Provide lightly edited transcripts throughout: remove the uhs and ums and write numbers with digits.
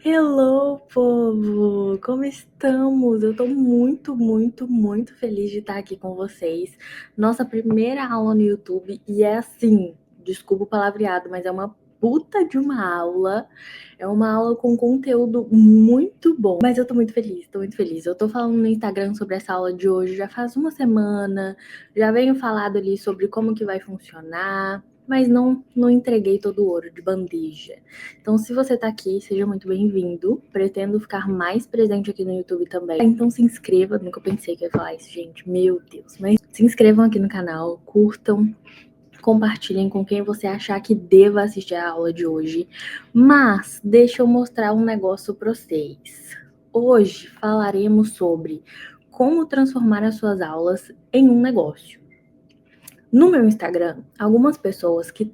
Hello, povo! Como estamos? Eu tô muito feliz de estar aqui com vocês. Nossa primeira aula no YouTube e é assim, desculpa o palavreado, mas é uma puta de uma aula. É uma aula com conteúdo muito bom. Mas eu tô muito feliz, tô muito feliz. Eu tô falando no Instagram sobre essa aula de hoje já faz uma semana. Já venho falado ali sobre como que vai funcionar, mas não entreguei todo o ouro de bandeja. Então, se você tá aqui, seja muito bem-vindo. Pretendo ficar mais presente aqui no YouTube também. Então, se inscreva. Nunca pensei que eu ia falar isso, gente. Meu Deus. Mas se inscrevam aqui no canal, curtam, compartilhem com quem você achar que deva assistir a aula de hoje. Mas, deixa eu mostrar um negócio pra vocês. Hoje falaremos sobre como transformar as suas aulas em um negócio. No meu Instagram, algumas pessoas que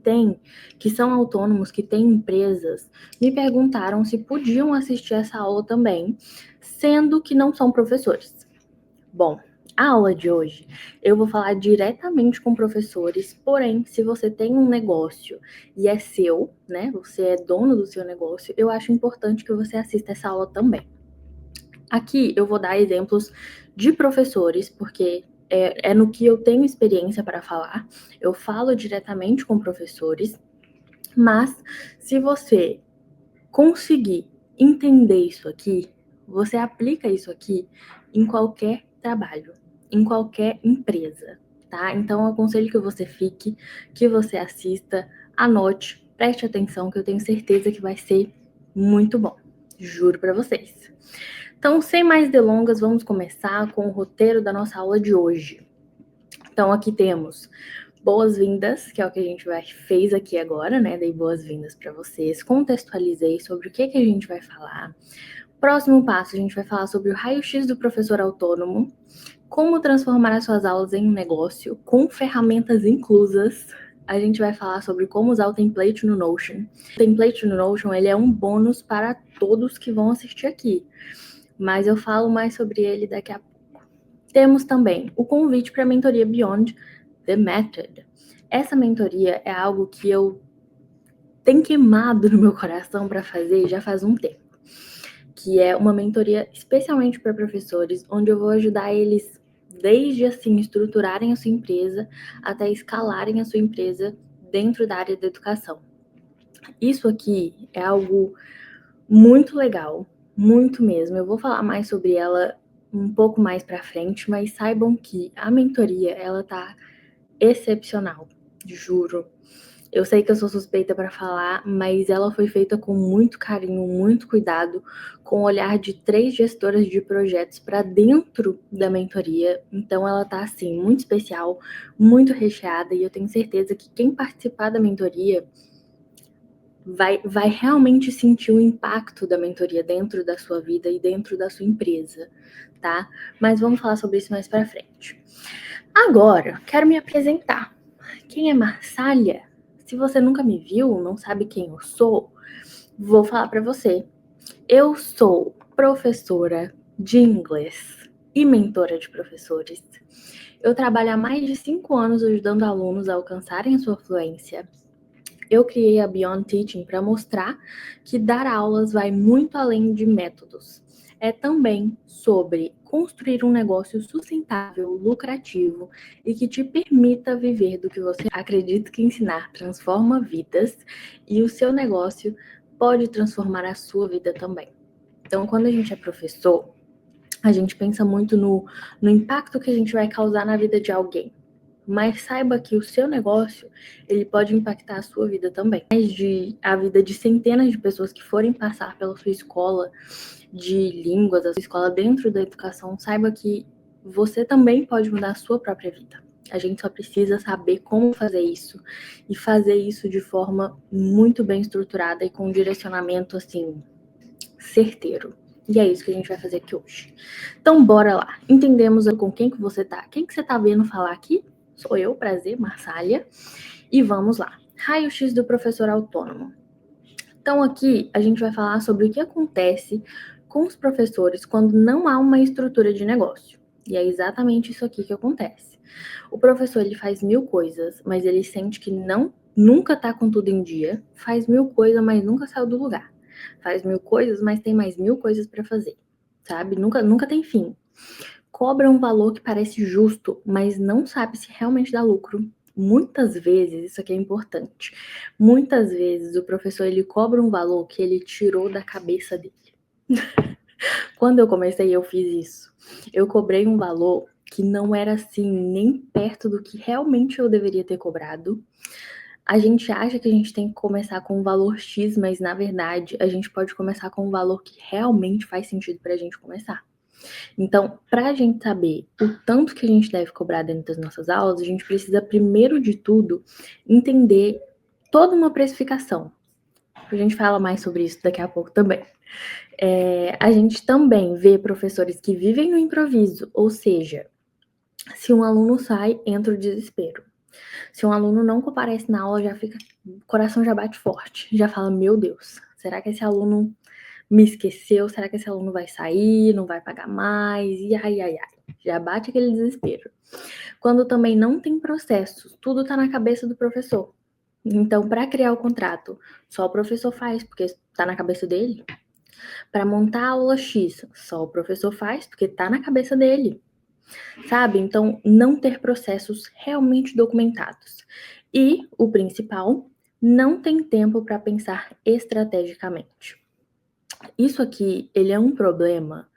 são autônomos, que têm empresas, me perguntaram se podiam assistir essa aula também, sendo que não são professores. Bom, a aula de hoje eu vou falar diretamente com professores, porém, se você tem um negócio e é seu, né? Você é dono do seu negócio, eu acho importante que você assista essa aula também. Aqui eu vou dar exemplos de professores, porque é no que eu tenho experiência para falar. Eu falo diretamente com professores, mas se você conseguir entender isso aqui, você aplica isso aqui em qualquer trabalho, em qualquer empresa, tá? Então eu aconselho que você fique, que você assista, anote, preste atenção, que eu tenho certeza que vai ser muito bom. Juro para vocês. Então, sem mais delongas, vamos começar com o roteiro da nossa aula de hoje. Então, aqui temos boas-vindas, que é o que a gente fez aqui agora, né? Dei boas-vindas para vocês, contextualizei sobre o que a gente vai falar. Próximo passo, a gente vai falar sobre o raio-x do professor autônomo, como transformar as suas aulas em um negócio, com ferramentas inclusas. A gente vai falar sobre como usar o template no Notion. O template no Notion, ele é um bônus para todos que vão assistir aqui, mas eu falo mais sobre ele daqui a pouco. Temos também o convite para a mentoria Beyond the Method. Essa mentoria é algo que eu tenho queimado no meu coração para fazer já faz um tempo, que é uma mentoria especialmente para professores, onde eu vou ajudar eles desde assim estruturarem a sua empresa até escalarem a sua empresa dentro da área da educação. Isso aqui é algo muito legal, muito mesmo. Eu vou falar mais sobre ela um pouco mais para frente, mas saibam que a mentoria, ela tá excepcional, juro. Eu sei que eu sou suspeita para falar, mas ela foi feita com muito carinho, muito cuidado, com o olhar de 3 gestoras de projetos para dentro da mentoria. Então ela tá assim muito especial, muito recheada, e eu tenho certeza que quem participar da mentoria vai realmente sentir o impacto da mentoria dentro da sua vida e dentro da sua empresa, tá? Mas vamos falar sobre isso mais para frente. Agora, quero me apresentar. Quem é Marsália? Se você nunca me viu, não sabe quem eu sou, vou falar para você. Eu sou professora de inglês e mentora de professores. Eu trabalho há mais de 5 anos ajudando alunos a alcançarem a sua fluência. Eu criei a Beyond Teaching para mostrar que dar aulas vai muito além de métodos. É também sobre construir um negócio sustentável, lucrativo e que te permita viver do que você acredita que ensinar transforma vidas e o seu negócio pode transformar a sua vida também. Então, quando a gente é professor, a gente pensa muito no impacto que a gente vai causar na vida de alguém. Mas saiba que o seu negócio, ele pode impactar a sua vida também. A vida de centenas de pessoas que forem passar pela sua escola de línguas, a sua escola dentro da educação, saiba que você também pode mudar a sua própria vida. A gente só precisa saber como fazer isso e fazer isso de forma muito bem estruturada e com um direcionamento assim certeiro. E é isso que a gente vai fazer aqui hoje. Então, bora lá. Entendemos com quem que você tá. Quem que você tá vendo falar aqui? Sou eu, prazer, Marsália. E vamos lá. Raio-x do professor autônomo. Então, aqui a gente vai falar sobre o que acontece com os professores quando não há uma estrutura de negócio. E é exatamente isso aqui que acontece. O professor, ele faz 1000 coisas, mas ele sente que nunca tá com tudo em dia, faz 1000 coisas, mas nunca saiu do lugar. faz 1000 coisas, mas tem mais 1000 coisas para fazer, sabe? Nunca tem fim. Cobra um valor que parece justo, mas não sabe se realmente dá lucro. Muitas vezes, isso aqui é importante, muitas vezes o professor ele cobra um valor que ele tirou da cabeça dele. Quando eu comecei, eu fiz isso. Eu cobrei um valor que não era assim, nem perto do que realmente eu deveria ter cobrado. A gente acha que a gente tem que começar com um valor X, mas na verdade a gente pode começar com um valor que realmente faz sentido pra gente começar. Então, pra gente saber o tanto que a gente deve cobrar dentro das nossas aulas, a gente precisa, primeiro de tudo, entender toda uma precificação. A gente fala mais sobre isso daqui a pouco também. A gente também vê professores que vivem no improviso, ou seja, se um aluno sai, entra o desespero. Se um aluno não comparece na aula, já fica, o coração já bate forte, já fala, meu Deus, será que esse aluno me esqueceu? Será que esse aluno vai sair, não vai pagar mais? E ai, já bate aquele desespero. Quando também não tem processos, tudo tá na cabeça do professor. Então, para criar o contrato, só o professor faz, porque tá na cabeça dele. Para montar a aula X, só o professor faz, porque tá na cabeça dele. Sabe? Então, não ter processos realmente documentados. E, o principal, não tem tempo para pensar estrategicamente. Isso aqui, ele é um problema,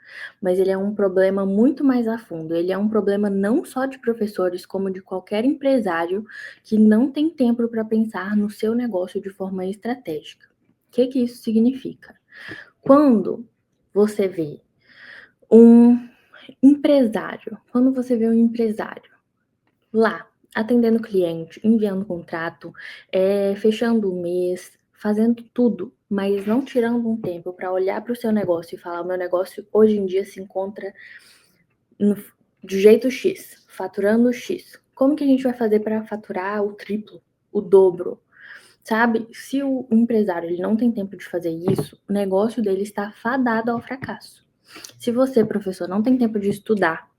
mas ele é um problema muito mais a fundo. Ele é um problema não só de professores, como de qualquer empresário que não tem tempo para pensar no seu negócio de forma estratégica. O que isso significa? Quando você vê um quando você vê um empresário lá, atendendo cliente, enviando contrato, fechando o mês, fazendo tudo, mas não tirando um tempo para olhar para o seu negócio e falar: o meu negócio hoje em dia se encontra de jeito X, faturando X. Como que a gente vai fazer para faturar o triplo, o dobro? Sabe? Se o empresário ele não tem tempo de fazer isso, o negócio dele está fadado ao fracasso. Se você, professor, não tem tempo de estudar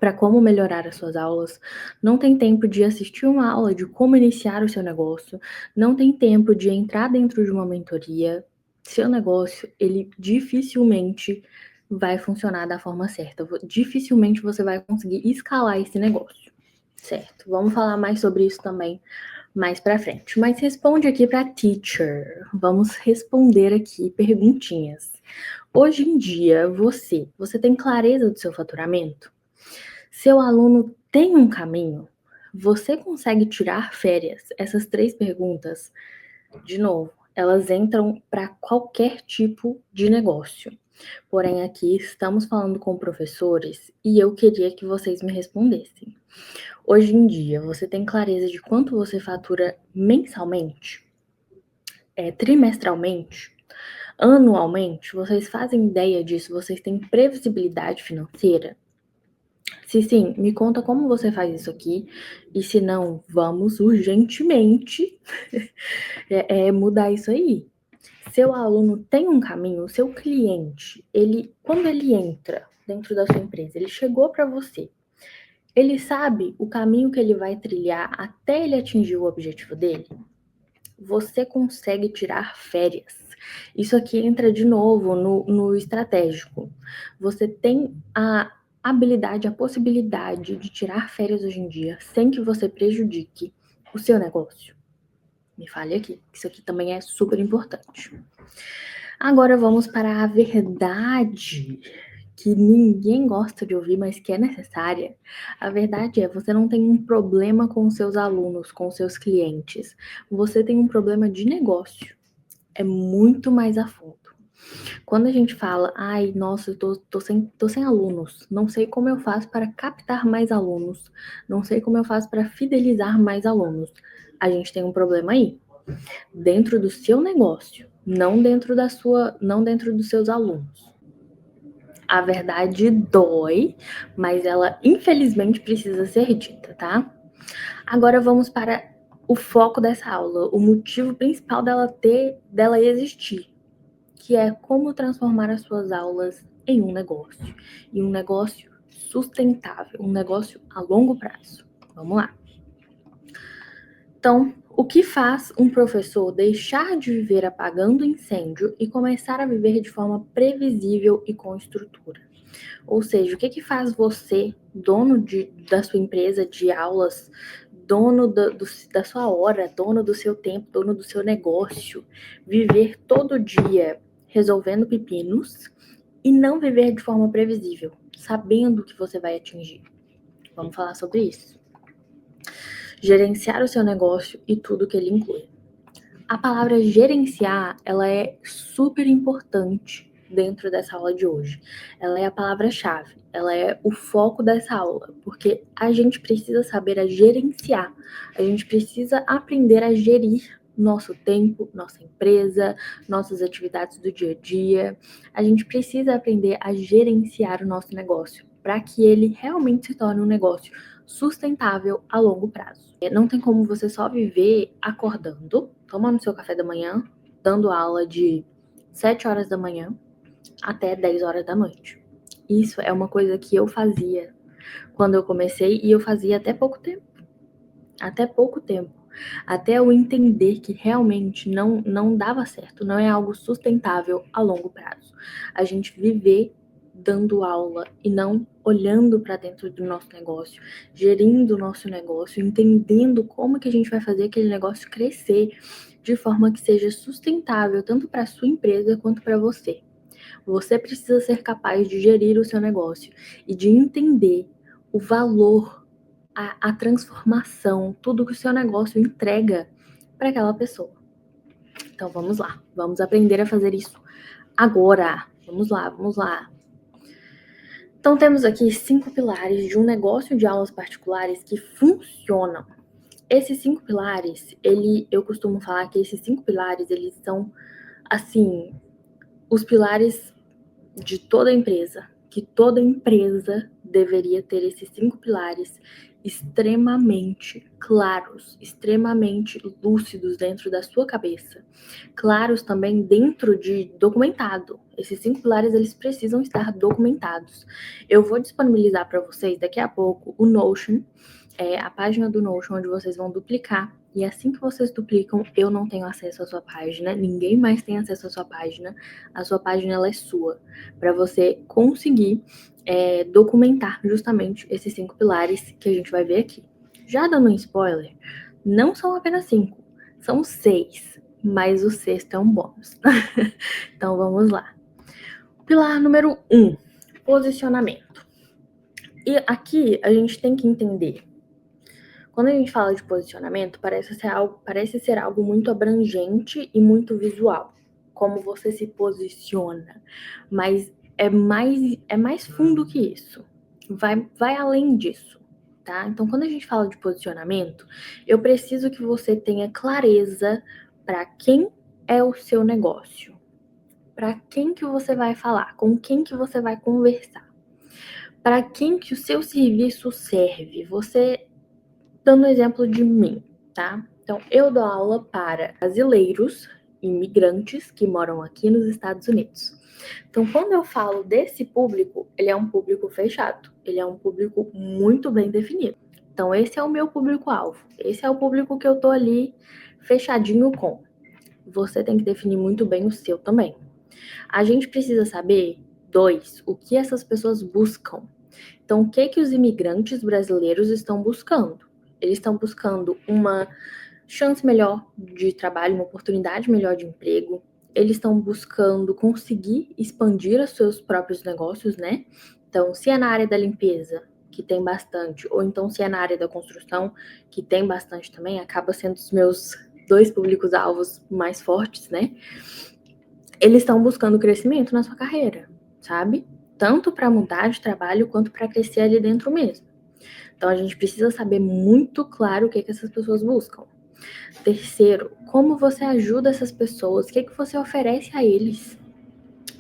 para como melhorar as suas aulas, não tem tempo de assistir uma aula de como iniciar o seu negócio, não tem tempo de entrar dentro de uma mentoria, seu negócio, ele dificilmente vai funcionar da forma certa. Dificilmente você vai conseguir escalar esse negócio, certo? Vamos falar mais sobre isso também mais para frente. Mas responde aqui para teacher. Vamos responder aqui perguntinhas. Hoje em dia, você tem clareza do seu faturamento? Seu aluno tem um caminho? Você consegue tirar férias? Essas 3 perguntas, de novo, elas entram para qualquer tipo de negócio. Porém, aqui estamos falando com professores e eu queria que vocês me respondessem. Hoje em dia, você tem clareza de quanto você fatura mensalmente? Trimestralmente? Anualmente? Vocês fazem ideia disso? Vocês têm previsibilidade financeira? Se sim, me conta como você faz isso aqui. E se não, vamos urgentemente mudar isso aí. Seu aluno tem um caminho, o seu cliente, quando ele entra dentro da sua empresa, ele chegou para você, ele sabe o caminho que ele vai trilhar até ele atingir o objetivo dele? Você consegue tirar férias. Isso aqui entra de novo no estratégico. Você tem a habilidade, a possibilidade de tirar férias hoje em dia sem que você prejudique o seu negócio? Me fale aqui, isso aqui também é super importante. Agora vamos para a verdade que ninguém gosta de ouvir, mas que é necessária. A verdade é, você não tem um problema com seus alunos, com seus clientes. Você tem um problema de negócio. É muito mais a fundo. Quando a gente fala, ai, nossa, eu tô sem alunos, não sei como eu faço para captar mais alunos, não sei como eu faço para fidelizar mais alunos, a gente tem um problema aí, dentro do seu negócio, não dentro dos seus alunos. A verdade dói, mas ela infelizmente precisa ser dita, tá? Agora vamos para o foco dessa aula, o motivo principal dela existir, que é como transformar as suas aulas em um negócio, e um negócio sustentável, um negócio a longo prazo. Vamos lá. Então, O que faz um professor deixar de viver apagando incêndio e começar a viver de forma previsível e com estrutura? Ou seja, o que faz você, dono da sua empresa de aulas, dono da sua hora, dono do seu tempo, dono do seu negócio, viver todo dia resolvendo pepinos e não viver de forma previsível, sabendo o que você vai atingir? Vamos falar sobre isso. Gerenciar o seu negócio e tudo que ele inclui. A palavra gerenciar, ela é super importante dentro dessa aula de hoje. Ela é a palavra-chave, ela é o foco dessa aula, porque a gente precisa saber a gerenciar, a gente precisa aprender a gerir nosso tempo, nossa empresa, nossas atividades do dia a dia. A gente precisa aprender a gerenciar o nosso negócio para que ele realmente se torne um negócio sustentável a longo prazo. Não tem como você só viver acordando, tomando seu café da manhã, dando aula de 7 horas da manhã até 10 horas da noite. Isso é uma coisa que eu fazia quando eu comecei e eu fazia até pouco tempo. Até pouco tempo. Até eu entender que realmente não dava certo, não é algo sustentável a longo prazo. A gente viver dando aula e não olhando para dentro do nosso negócio, gerindo o nosso negócio, entendendo como que a gente vai fazer aquele negócio crescer de forma que seja sustentável tanto para a sua empresa quanto para você. Você precisa ser capaz de gerir o seu negócio e de entender o valor, a transformação, tudo que o seu negócio entrega para aquela pessoa. Então vamos lá, vamos aprender a fazer isso agora. Vamos lá. Então temos aqui 5 pilares de um negócio de aulas particulares que funcionam. Esses 5 pilares, eu costumo falar que esses 5 pilares, eles são, assim, os pilares de toda empresa, que toda empresa deveria ter esses 5 pilares extremamente claros, extremamente lúcidos dentro da sua cabeça, claros também dentro de documentado. Esses 5 pilares, eles precisam estar documentados. Eu vou disponibilizar para vocês daqui a pouco o Notion, a página do Notion, onde vocês vão duplicar. E assim que vocês duplicam, eu não tenho acesso à sua página, ninguém mais tem acesso à sua página. A sua página, ela é sua, para você conseguir documentar justamente esses 5 pilares que a gente vai ver aqui. Já dando um spoiler, não são apenas 5, são 6, mas o sexto é um bônus. Então vamos lá. Pilar número 1, posicionamento. E aqui a gente tem que entender. Quando a gente fala de posicionamento, parece ser algo muito abrangente e muito visual. Como você se posiciona. Mas é mais fundo que isso. Vai além disso, tá? Então, quando a gente fala de posicionamento, eu preciso que você tenha clareza para quem é o seu negócio. Para quem que você vai falar, com quem que você vai conversar. Para quem que o seu serviço serve. Você, dando um exemplo de mim, tá? Então, eu dou aula para brasileiros, imigrantes que moram aqui nos Estados Unidos. Então, quando eu falo desse público, ele é um público fechado, ele é um público muito bem definido. Então, esse é o meu público-alvo, esse é o público que eu tô ali fechadinho com. Você tem que definir muito bem o seu também. A gente precisa saber, 2, o que essas pessoas buscam. Então, o que os imigrantes brasileiros estão buscando? Eles estão buscando uma chance melhor de trabalho, uma oportunidade melhor de emprego. Eles estão buscando conseguir expandir os seus próprios negócios, né? Então, se é na área da limpeza, que tem bastante, ou então se é na área da construção, que tem bastante também, acaba sendo os meus 2 públicos-alvos mais fortes, né? Eles estão buscando crescimento na sua carreira, sabe? Tanto para mudar de trabalho quanto para crescer ali dentro mesmo. Então a gente precisa saber muito claro o que essas pessoas buscam. Terceiro, como você ajuda essas pessoas, o que você oferece a eles.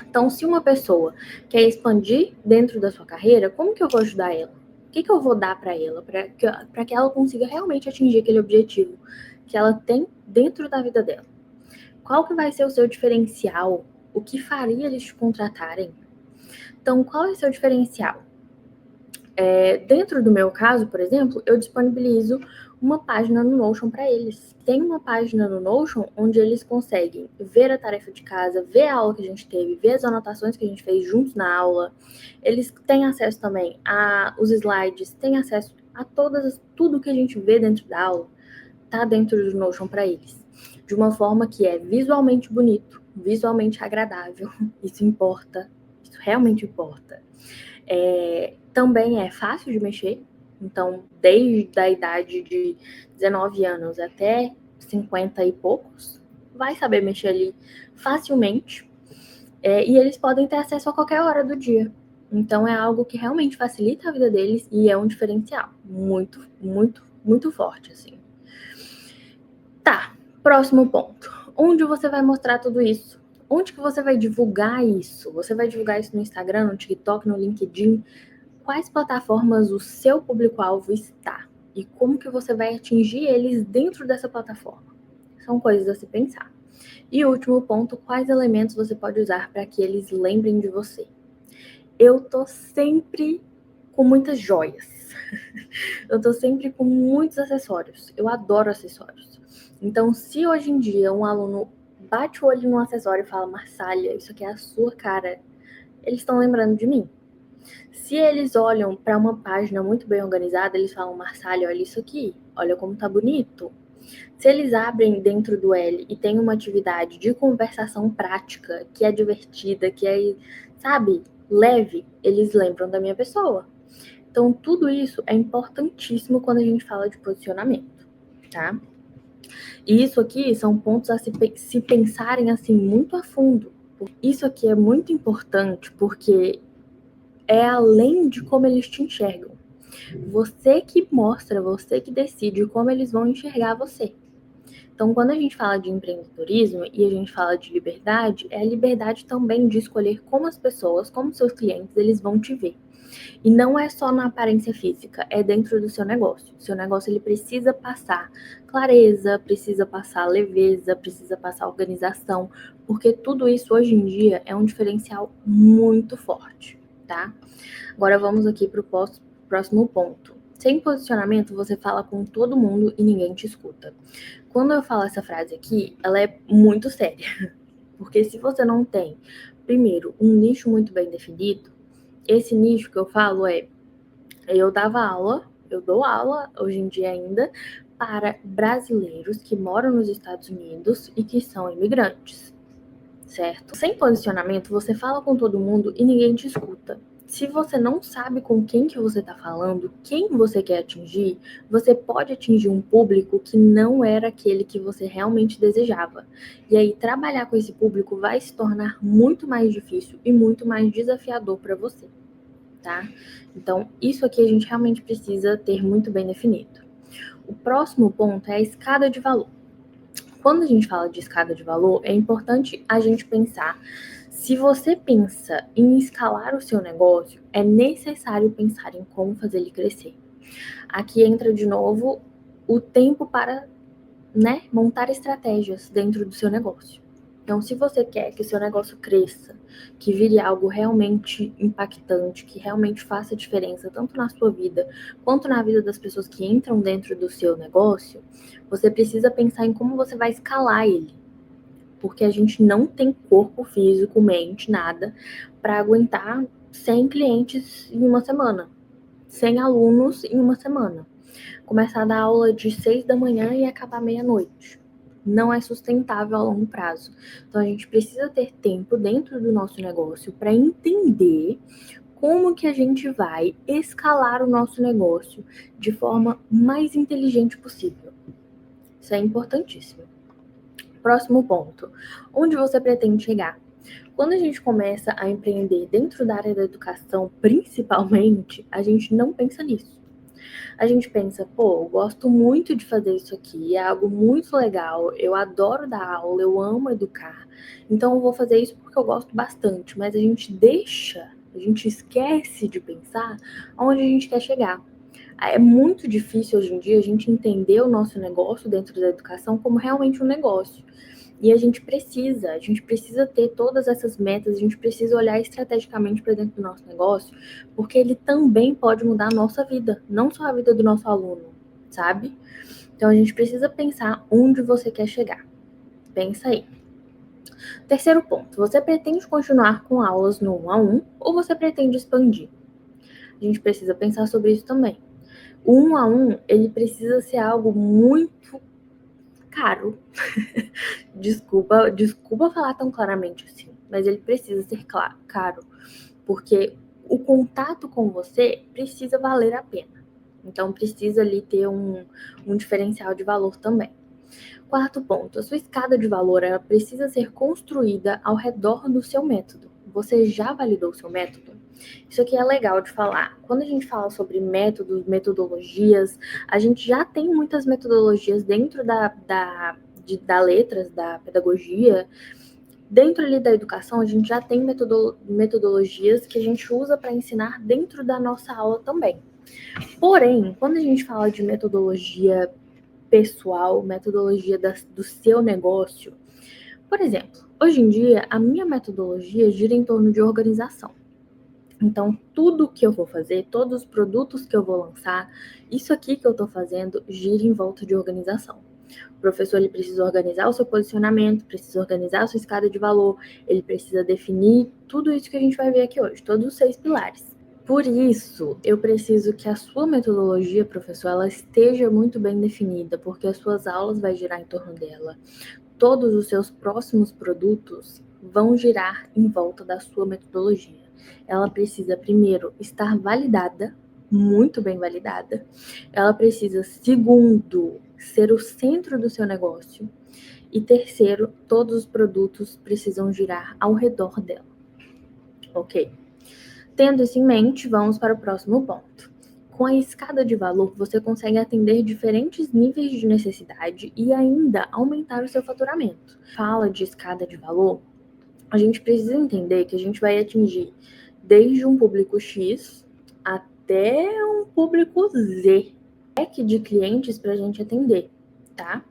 Então, se uma pessoa quer expandir dentro da sua carreira, como que eu vou ajudar ela? O que eu vou dar para ela, para que ela consiga realmente atingir aquele objetivo que ela tem dentro da vida dela? Qual que vai ser o seu diferencial? O que faria eles te contratarem? Então, qual é o seu diferencial? Dentro do meu caso, por exemplo, eu disponibilizo uma página no Notion para eles. Tem uma página no Notion onde eles conseguem ver a tarefa de casa, ver a aula que a gente teve, ver as anotações que a gente fez juntos na aula. Eles têm acesso também aos slides, têm acesso a tudo que a gente vê dentro da aula, tá dentro do Notion para eles. De uma forma que é visualmente bonito, visualmente agradável. Isso importa, isso realmente importa. Também é fácil de mexer. Então, desde a idade de 19 anos até 50 e poucos, vai saber mexer ali facilmente. E eles podem ter acesso a qualquer hora do dia. Então, é algo que realmente facilita a vida deles e é um diferencial muito, muito, muito forte, assim. Tá, próximo ponto. Onde você vai mostrar tudo isso? Onde que você vai divulgar isso? Você vai divulgar isso no Instagram, no TikTok, no LinkedIn? Quais plataformas o seu público-alvo está? E como que você vai atingir eles dentro dessa plataforma? São coisas a se pensar. E último ponto, quais elementos você pode usar para que eles lembrem de você? Eu tô sempre com muitas joias. Eu tô sempre com muitos acessórios. Eu adoro acessórios. Então, se hoje em dia um aluno bate o olho num acessório e fala, Marsália, isso aqui é a sua cara, eles estão lembrando de mim. Se eles olham para uma página muito bem organizada, eles falam, Marsália, olha isso aqui, olha como tá bonito. Se eles abrem dentro do L e tem uma atividade de conversação prática, que é divertida, que é, sabe, leve, eles lembram da minha pessoa. Então, tudo isso é importantíssimo quando a gente fala de posicionamento, tá? E isso aqui são pontos a se pensarem, assim, muito a fundo. Isso aqui é muito importante porque é além de como eles te enxergam. Você que mostra, você que decide como eles vão enxergar você. Então, quando a gente fala de empreendedorismo e a gente fala de liberdade, é a liberdade também de escolher como as pessoas, como seus clientes, eles vão te ver. E não é só na aparência física, é dentro do seu negócio. O seu negócio ele precisa passar clareza, precisa passar leveza, precisa passar organização, porque tudo isso hoje em dia é um diferencial muito forte, tá? Agora vamos aqui para o próximo ponto. Sem posicionamento, você fala com todo mundo e ninguém te escuta. Quando eu falo essa frase aqui, ela é muito séria. Porque se você não tem, primeiro, um nicho muito bem definido, esse nicho que eu falo eu dou aula, hoje em dia ainda, para brasileiros que moram nos Estados Unidos e que são imigrantes, certo? Sem posicionamento, você fala com todo mundo e ninguém te escuta. Se você não sabe com quem que você está falando, quem você quer atingir, você pode atingir um público que não era aquele que você realmente desejava. E aí, trabalhar com esse público vai se tornar muito mais difícil e muito mais desafiador para você, tá? Então, isso aqui a gente realmente precisa ter muito bem definido. O próximo ponto é a escada de valor. Quando a gente fala de escada de valor, é importante a gente pensar. Se você pensa em escalar o seu negócio, é necessário pensar em como fazer ele crescer. Aqui entra de novo o tempo para, montar estratégias dentro do seu negócio. Então, se você quer que o seu negócio cresça, que vire algo realmente impactante, que realmente faça diferença tanto na sua vida quanto na vida das pessoas que entram dentro do seu negócio, você precisa pensar em como você vai escalar ele. Porque a gente não tem corpo físico, mente, nada, para aguentar 100 clientes em uma semana, 100 alunos em uma semana. Começar a dar aula de 6 da manhã e acabar meia-noite. Não é sustentável a longo prazo. Então, a gente precisa ter tempo dentro do nosso negócio para entender como que a gente vai escalar o nosso negócio de forma mais inteligente possível. Isso é importantíssimo. Próximo ponto. Onde você pretende chegar? Quando a gente começa a empreender dentro da área da educação, principalmente, a gente não pensa nisso. A gente pensa, pô, eu gosto muito de fazer isso aqui, é algo muito legal, eu adoro dar aula, eu amo educar, então eu vou fazer isso porque eu gosto bastante, mas a gente esquece de pensar aonde a gente quer chegar. É muito difícil hoje em dia a gente entender o nosso negócio dentro da educação como realmente um negócio. E a gente precisa ter todas essas metas, a gente precisa olhar estrategicamente para dentro do nosso negócio, porque ele também pode mudar a nossa vida, não só a vida do nosso aluno, sabe? Então a gente precisa pensar onde você quer chegar. Pensa aí. Terceiro ponto, você pretende continuar com aulas no 1 a 1 ou você pretende expandir? A gente precisa pensar sobre isso também. O 1 a 1, ele precisa ser algo muito caro. Desculpa falar tão claramente assim, mas ele precisa ser caro, porque o contato com você precisa valer a pena. Então precisa ali ter um diferencial de valor também. Quarto ponto, a sua escada de valor ela precisa ser construída ao redor do seu método. Você já validou o seu método? Isso aqui é legal de falar. Quando a gente fala sobre métodos, metodologias, a gente já tem muitas metodologias dentro da letras, da pedagogia. Dentro ali da educação, a gente já tem metodologias que a gente usa para ensinar dentro da nossa aula também. Porém, quando a gente fala de metodologia pessoal, metodologia do seu negócio. Por exemplo, hoje em dia, a minha metodologia gira em torno de organização. Então, tudo que eu vou fazer, todos os produtos que eu vou lançar, isso aqui que eu estou fazendo gira em volta de organização. O professor ele precisa organizar o seu posicionamento, precisa organizar a sua escada de valor, ele precisa definir tudo isso que a gente vai ver aqui hoje, todos os 6 pilares. Por isso, eu preciso que a sua metodologia, professor, ela esteja muito bem definida, porque as suas aulas vão girar em torno dela. Todos os seus próximos produtos vão girar em volta da sua metodologia. Ela precisa, primeiro, estar validada, muito bem validada. Ela precisa, segundo, ser o centro do seu negócio. E terceiro, todos os produtos precisam girar ao redor dela. Ok? Tendo isso em mente, vamos para o próximo ponto. Com a escada de valor, você consegue atender diferentes níveis de necessidade e ainda aumentar o seu faturamento. Fala de escada de valor, a gente precisa entender que a gente vai atingir desde um público X até um público Z, leque de clientes para a gente atender, tá?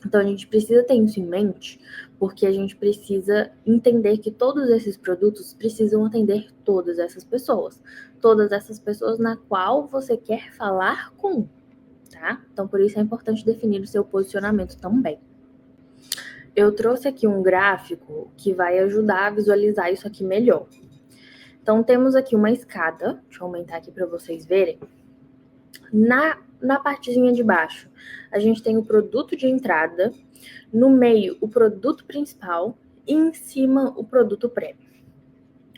Então a gente precisa ter isso em mente, porque a gente precisa entender que todos esses produtos precisam atender todas essas pessoas na qual você quer falar com, tá? Então por isso é importante definir o seu posicionamento também. Eu trouxe aqui um gráfico que vai ajudar a visualizar isso aqui melhor. Então temos aqui uma escada, deixa eu aumentar aqui para vocês verem. Na partezinha de baixo, a gente tem o produto de entrada, no meio o produto principal e em cima o produto prêmio.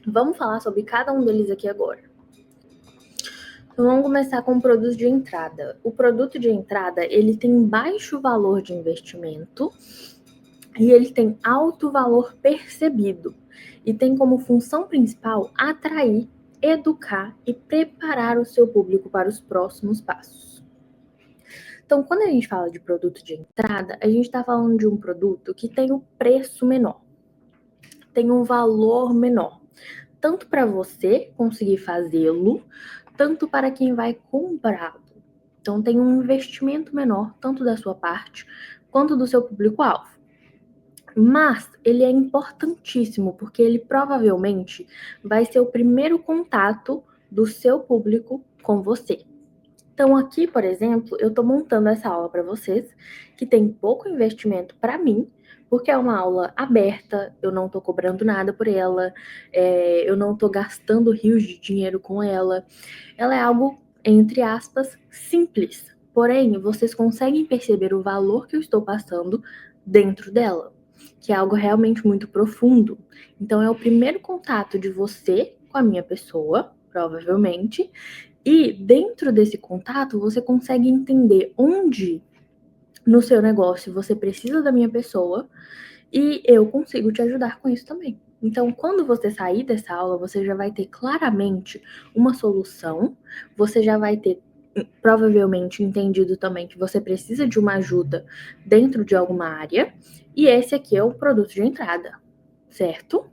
Vamos falar sobre cada um deles aqui agora. Então, vamos começar com o produto de entrada. O produto de entrada, ele tem baixo valor de investimento e ele tem alto valor percebido e tem como função principal atrair, educar e preparar o seu público para os próximos passos. Então, quando a gente fala de produto de entrada, a gente está falando de um produto que tem um preço menor, tem um valor menor, tanto para você conseguir fazê-lo, tanto para quem vai comprá-lo. Então, tem um investimento menor, tanto da sua parte quanto do seu público-alvo. Mas ele é importantíssimo, porque ele provavelmente vai ser o primeiro contato do seu público com você. Então, aqui, por exemplo, eu estou montando essa aula para vocês, que tem pouco investimento para mim, porque é uma aula aberta, eu não estou cobrando nada por ela, eu não estou gastando rios de dinheiro com ela. Ela é algo, entre aspas, simples. Porém, vocês conseguem perceber o valor que eu estou passando dentro dela, que é algo realmente muito profundo. Então, é o primeiro contato de você com a minha pessoa, provavelmente, e dentro desse contato, você consegue entender onde no seu negócio você precisa da minha pessoa e eu consigo te ajudar com isso também. Então, quando você sair dessa aula, você já vai ter claramente uma solução, você já vai ter provavelmente entendido também que você precisa de uma ajuda dentro de alguma área, e esse aqui é o produto de entrada, certo?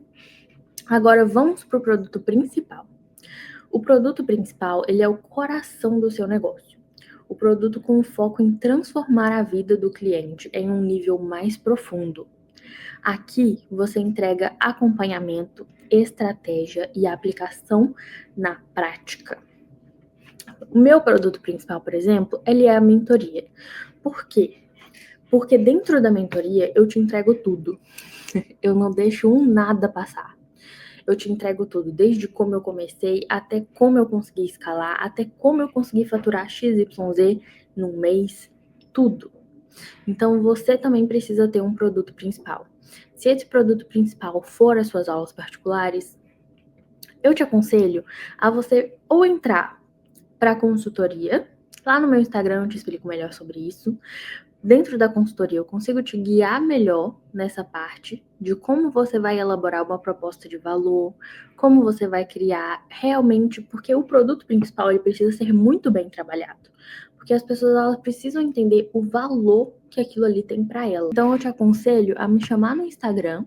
Agora vamos para o produto principal. O produto principal, ele é o coração do seu negócio. O produto com foco em transformar a vida do cliente em um nível mais profundo. Aqui você entrega acompanhamento, estratégia e aplicação na prática. O meu produto principal, por exemplo, ele é a mentoria. Por quê? Porque dentro da mentoria eu te entrego tudo. Eu não deixo nada passar. Eu te entrego tudo, desde como eu comecei, até como eu consegui escalar, até como eu consegui faturar XYZ num mês, tudo. Então você também precisa ter um produto principal. Se esse produto principal for as suas aulas particulares, eu te aconselho a você ou entrar para a consultoria. Lá no meu Instagram eu te explico melhor sobre isso. Dentro da consultoria, eu consigo te guiar melhor nessa parte de como você vai elaborar uma proposta de valor, como você vai criar realmente, porque o produto principal ele precisa ser muito bem trabalhado, porque as pessoas elas precisam entender o valor que aquilo ali tem para elas. Então, eu te aconselho a me chamar no Instagram,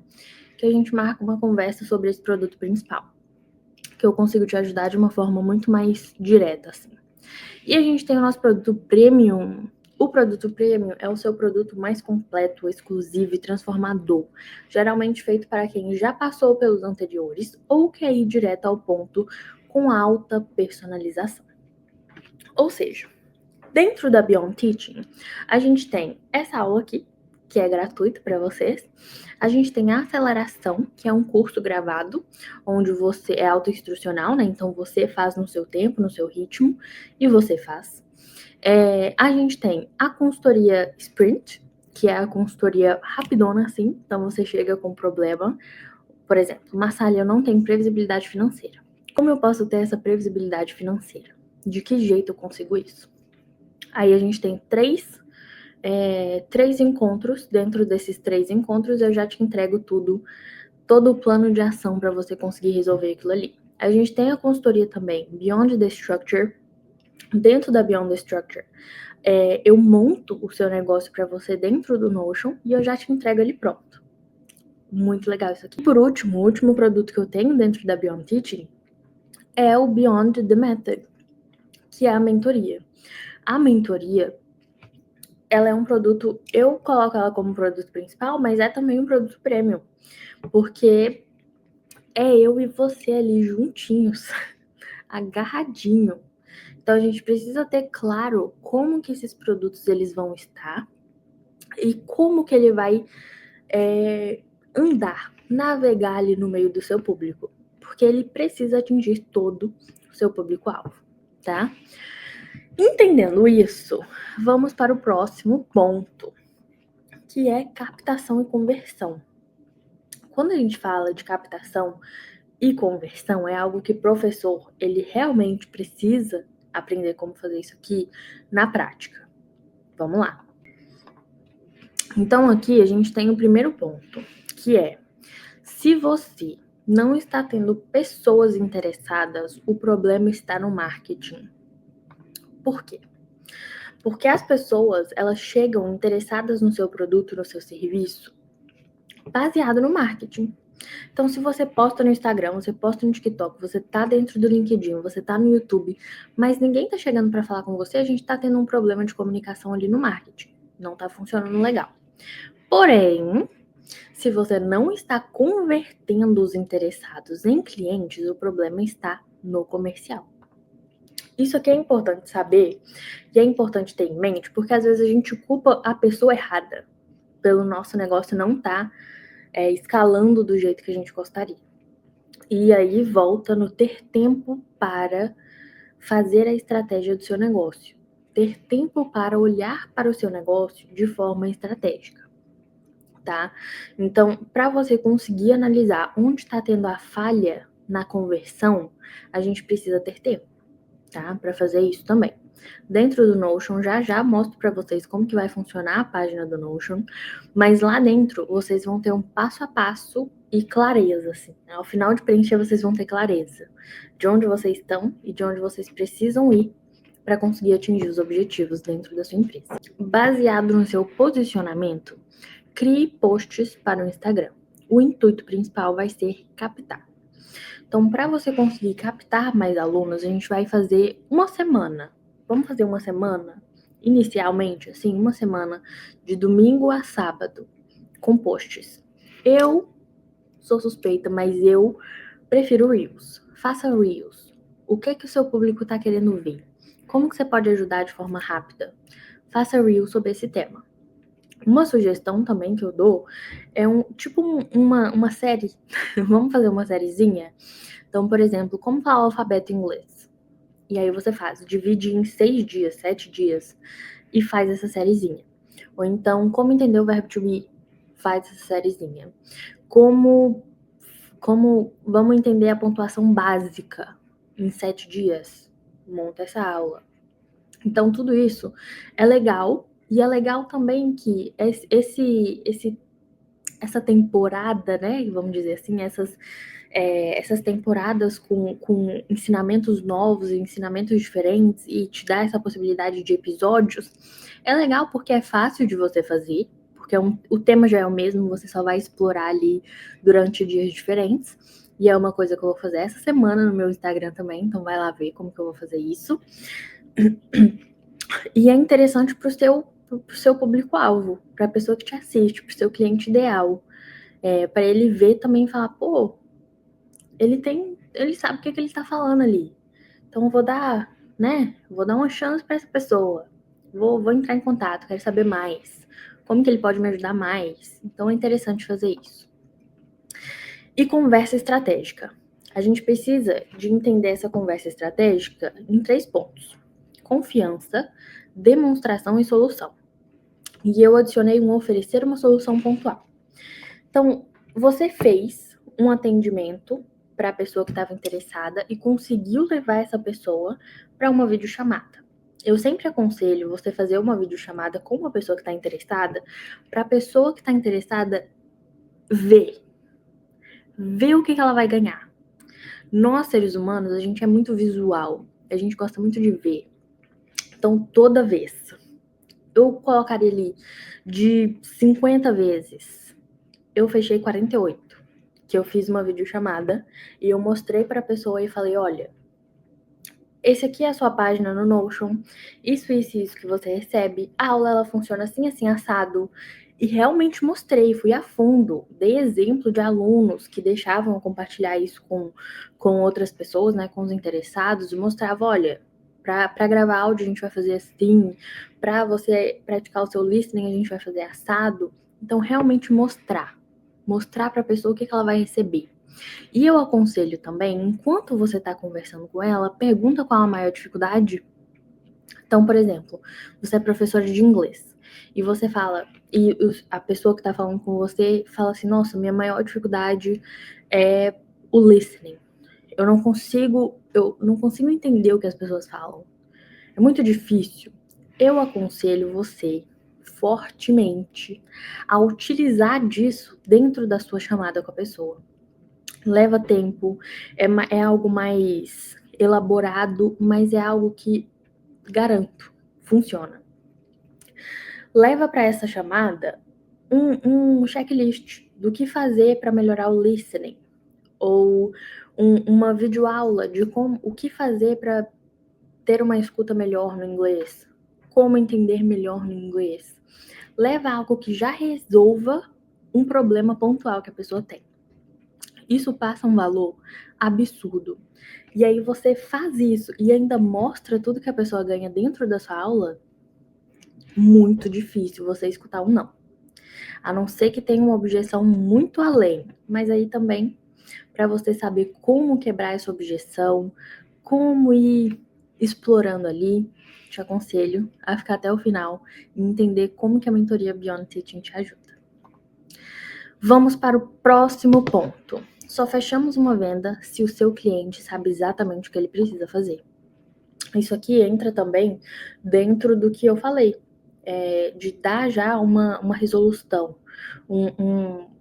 que a gente marca uma conversa sobre esse produto principal, que eu consigo te ajudar de uma forma muito mais direta, assim. E a gente tem o nosso produto premium. O produto premium é o seu produto mais completo, exclusivo e transformador, geralmente feito para quem já passou pelos anteriores ou quer ir direto ao ponto com alta personalização. Ou seja, dentro da Beyond Teaching, a gente tem essa aula aqui, que é gratuita para vocês. A gente tem a aceleração, que é um curso gravado, onde você é autoinstrucional, né? Então você faz no seu tempo, no seu ritmo, e você faz. A gente tem a consultoria Sprint, que é a consultoria rapidona, assim. Então você chega com um problema. Por exemplo, Massalia, eu não tenho previsibilidade financeira. Como eu posso ter essa previsibilidade financeira? De que jeito eu consigo isso? Aí a gente tem três encontros. Dentro desses 3 encontros, eu já te entrego tudo, todo o plano de ação para você conseguir resolver aquilo ali. A gente tem a consultoria também, Beyond the Structure. Dentro da Beyond the Structure, eu monto o seu negócio para você dentro do Notion e eu já te entrego ele pronto. Muito legal isso aqui. Por último, o último produto que eu tenho dentro da Beyond Teaching é o Beyond the Method, que é a mentoria. A mentoria, ela é um produto, eu coloco ela como produto principal, mas é também um produto premium, porque é eu e você ali juntinhos, agarradinho. Então a gente precisa ter claro como que esses produtos eles vão estar e como que ele vai andar, navegar ali no meio do seu público, porque ele precisa atingir todo o seu público-alvo, tá? Entendendo isso, vamos para o próximo ponto, que é captação e conversão. Quando a gente fala de captação e conversão, é algo que o professor, ele realmente precisa aprender como fazer isso aqui na prática. Vamos lá. Então, aqui a gente tem o primeiro ponto, que é: se você não está tendo pessoas interessadas, o problema está no marketing. Por quê? Porque as pessoas, elas chegam interessadas no seu produto, no seu serviço, baseado no marketing. Então, se você posta no Instagram, você posta no TikTok, você tá dentro do LinkedIn, você tá no YouTube, mas ninguém tá chegando para falar com você, a gente tá tendo um problema de comunicação ali no marketing. Não tá funcionando legal. Porém, se você não está convertendo os interessados em clientes, o problema está no comercial. Isso aqui é importante saber e é importante ter em mente, porque às vezes a gente culpa a pessoa errada pelo nosso negócio não estar escalando do jeito que a gente gostaria. E aí volta no ter tempo para fazer a estratégia do seu negócio. Ter tempo para olhar para o seu negócio de forma estratégica. Tá? Então, para você conseguir analisar onde está tendo a falha na conversão, a gente precisa ter tempo, tá? Para fazer isso também. Dentro do Notion, já mostro para vocês como que vai funcionar a página do Notion, mas lá dentro vocês vão ter um passo a passo e clareza, assim. Ao final de preencher, vocês vão ter clareza de onde vocês estão e de onde vocês precisam ir para conseguir atingir os objetivos dentro da sua empresa. Baseado no seu posicionamento, crie posts para o Instagram. O intuito principal vai ser captar. Então, para você conseguir captar mais alunos, a gente vai fazer uma semana. Vamos fazer uma semana? Inicialmente, assim, uma semana de domingo a sábado, com posts. Eu sou suspeita, mas eu prefiro Reels. Faça Reels. O que o seu público está querendo ver? Como que você pode ajudar de forma rápida? Faça reel sobre esse tema. Uma sugestão também que eu dou é uma série. Vamos fazer uma sériezinha? Então, por exemplo, como falar o alfabeto em inglês? E aí você divide em 6 dias, 7 dias e faz essa sériezinha. Ou então, como entender o verbo to be? Faz essa sériezinha. Como vamos entender a pontuação básica em 7 dias? Monta essa aula. Então, tudo isso é legal. E é legal também que essa temporada, né? Vamos dizer assim, essas temporadas com ensinamentos novos, ensinamentos diferentes e te dá essa possibilidade de episódios, é legal porque é fácil de você fazer, porque o tema já é o mesmo, você só vai explorar ali durante dias diferentes. E é uma coisa que eu vou fazer essa semana no meu Instagram também, então vai lá ver como que eu vou fazer isso. E é interessante pro seu público-alvo, para a pessoa que te assiste, pro seu cliente ideal. Para ele ver também e falar, pô, ele sabe o que ele está falando ali. Então eu vou dar, né? Vou dar uma chance para essa pessoa. Vou entrar em contato, quero saber mais. Como que ele pode me ajudar mais? Então é interessante fazer isso. E conversa estratégica. A gente precisa de entender essa conversa estratégica em 3 pontos: confiança, demonstração e solução. E eu adicionei oferecer uma solução pontual. Então, você fez um atendimento para a pessoa que estava interessada e conseguiu levar essa pessoa para uma videochamada. Eu sempre aconselho você fazer uma videochamada com uma pessoa que está interessada, para a pessoa que está interessada ver o que ela vai ganhar. Nós, seres humanos, a gente é muito visual, a gente gosta muito de ver. Então, toda vez, eu colocaria ali de 50 vezes, eu fechei 48. Que eu fiz uma videochamada e eu mostrei para a pessoa e falei, olha, esse aqui é a sua página no Notion, isso que você recebe, a aula ela funciona assim, assim, assado. E realmente mostrei, fui a fundo, dei exemplo de alunos que deixavam eu compartilhar isso com outras pessoas, né, com os interessados, e mostrava, olha, para gravar áudio a gente vai fazer assim, para você praticar o seu listening a gente vai fazer assado. Então, realmente mostrar para a pessoa o que ela vai receber. E eu aconselho também, enquanto você está conversando com ela, pergunta qual a maior dificuldade. Então, por exemplo, você é professora de inglês e você fala, e a pessoa que está falando com você fala assim, nossa, minha maior dificuldade é o listening. Eu não consigo entender o que as pessoas falam. É muito difícil. Eu aconselho você fortemente a utilizar disso dentro da sua chamada com a pessoa. Leva tempo, é algo mais elaborado, mas é algo que, garanto, funciona. Leva para essa chamada um checklist do que fazer para melhorar o listening, ou uma videoaula de o que fazer para ter uma escuta melhor no inglês, como entender melhor no inglês. Leva algo que já resolva um problema pontual que a pessoa tem. Isso passa um valor absurdo. E aí você faz isso e ainda mostra tudo que a pessoa ganha dentro da sua aula, muito difícil você escutar um não. A não ser que tenha uma objeção muito além. Mas aí também, para você saber como quebrar essa objeção, como ir explorando ali, te aconselho a ficar até o final e entender como que a mentoria Beyond Teaching te ajuda. Vamos para o próximo ponto. Só fechamos uma venda se o seu cliente sabe exatamente o que ele precisa fazer. Isso aqui entra também dentro do que eu falei, de dar já uma resolução.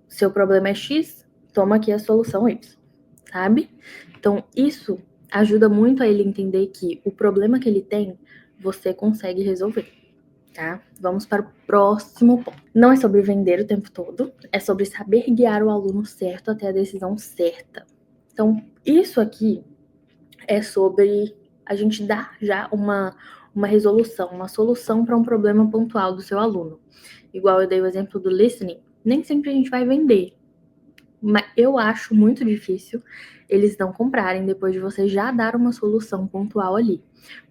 Seu problema é X, toma aqui a solução Y, sabe? Então, isso ajuda muito a ele entender que o problema que ele tem, você consegue resolver. Tá? Vamos para o próximo ponto. Não é sobre vender o tempo todo, é sobre saber guiar o aluno certo até a decisão certa. Então, isso aqui é sobre a gente dar já uma resolução, uma solução para um problema pontual do seu aluno. Igual eu dei o exemplo do listening, nem sempre a gente vai vender, mas eu acho muito difícil eles não comprarem depois de você já dar uma solução pontual ali.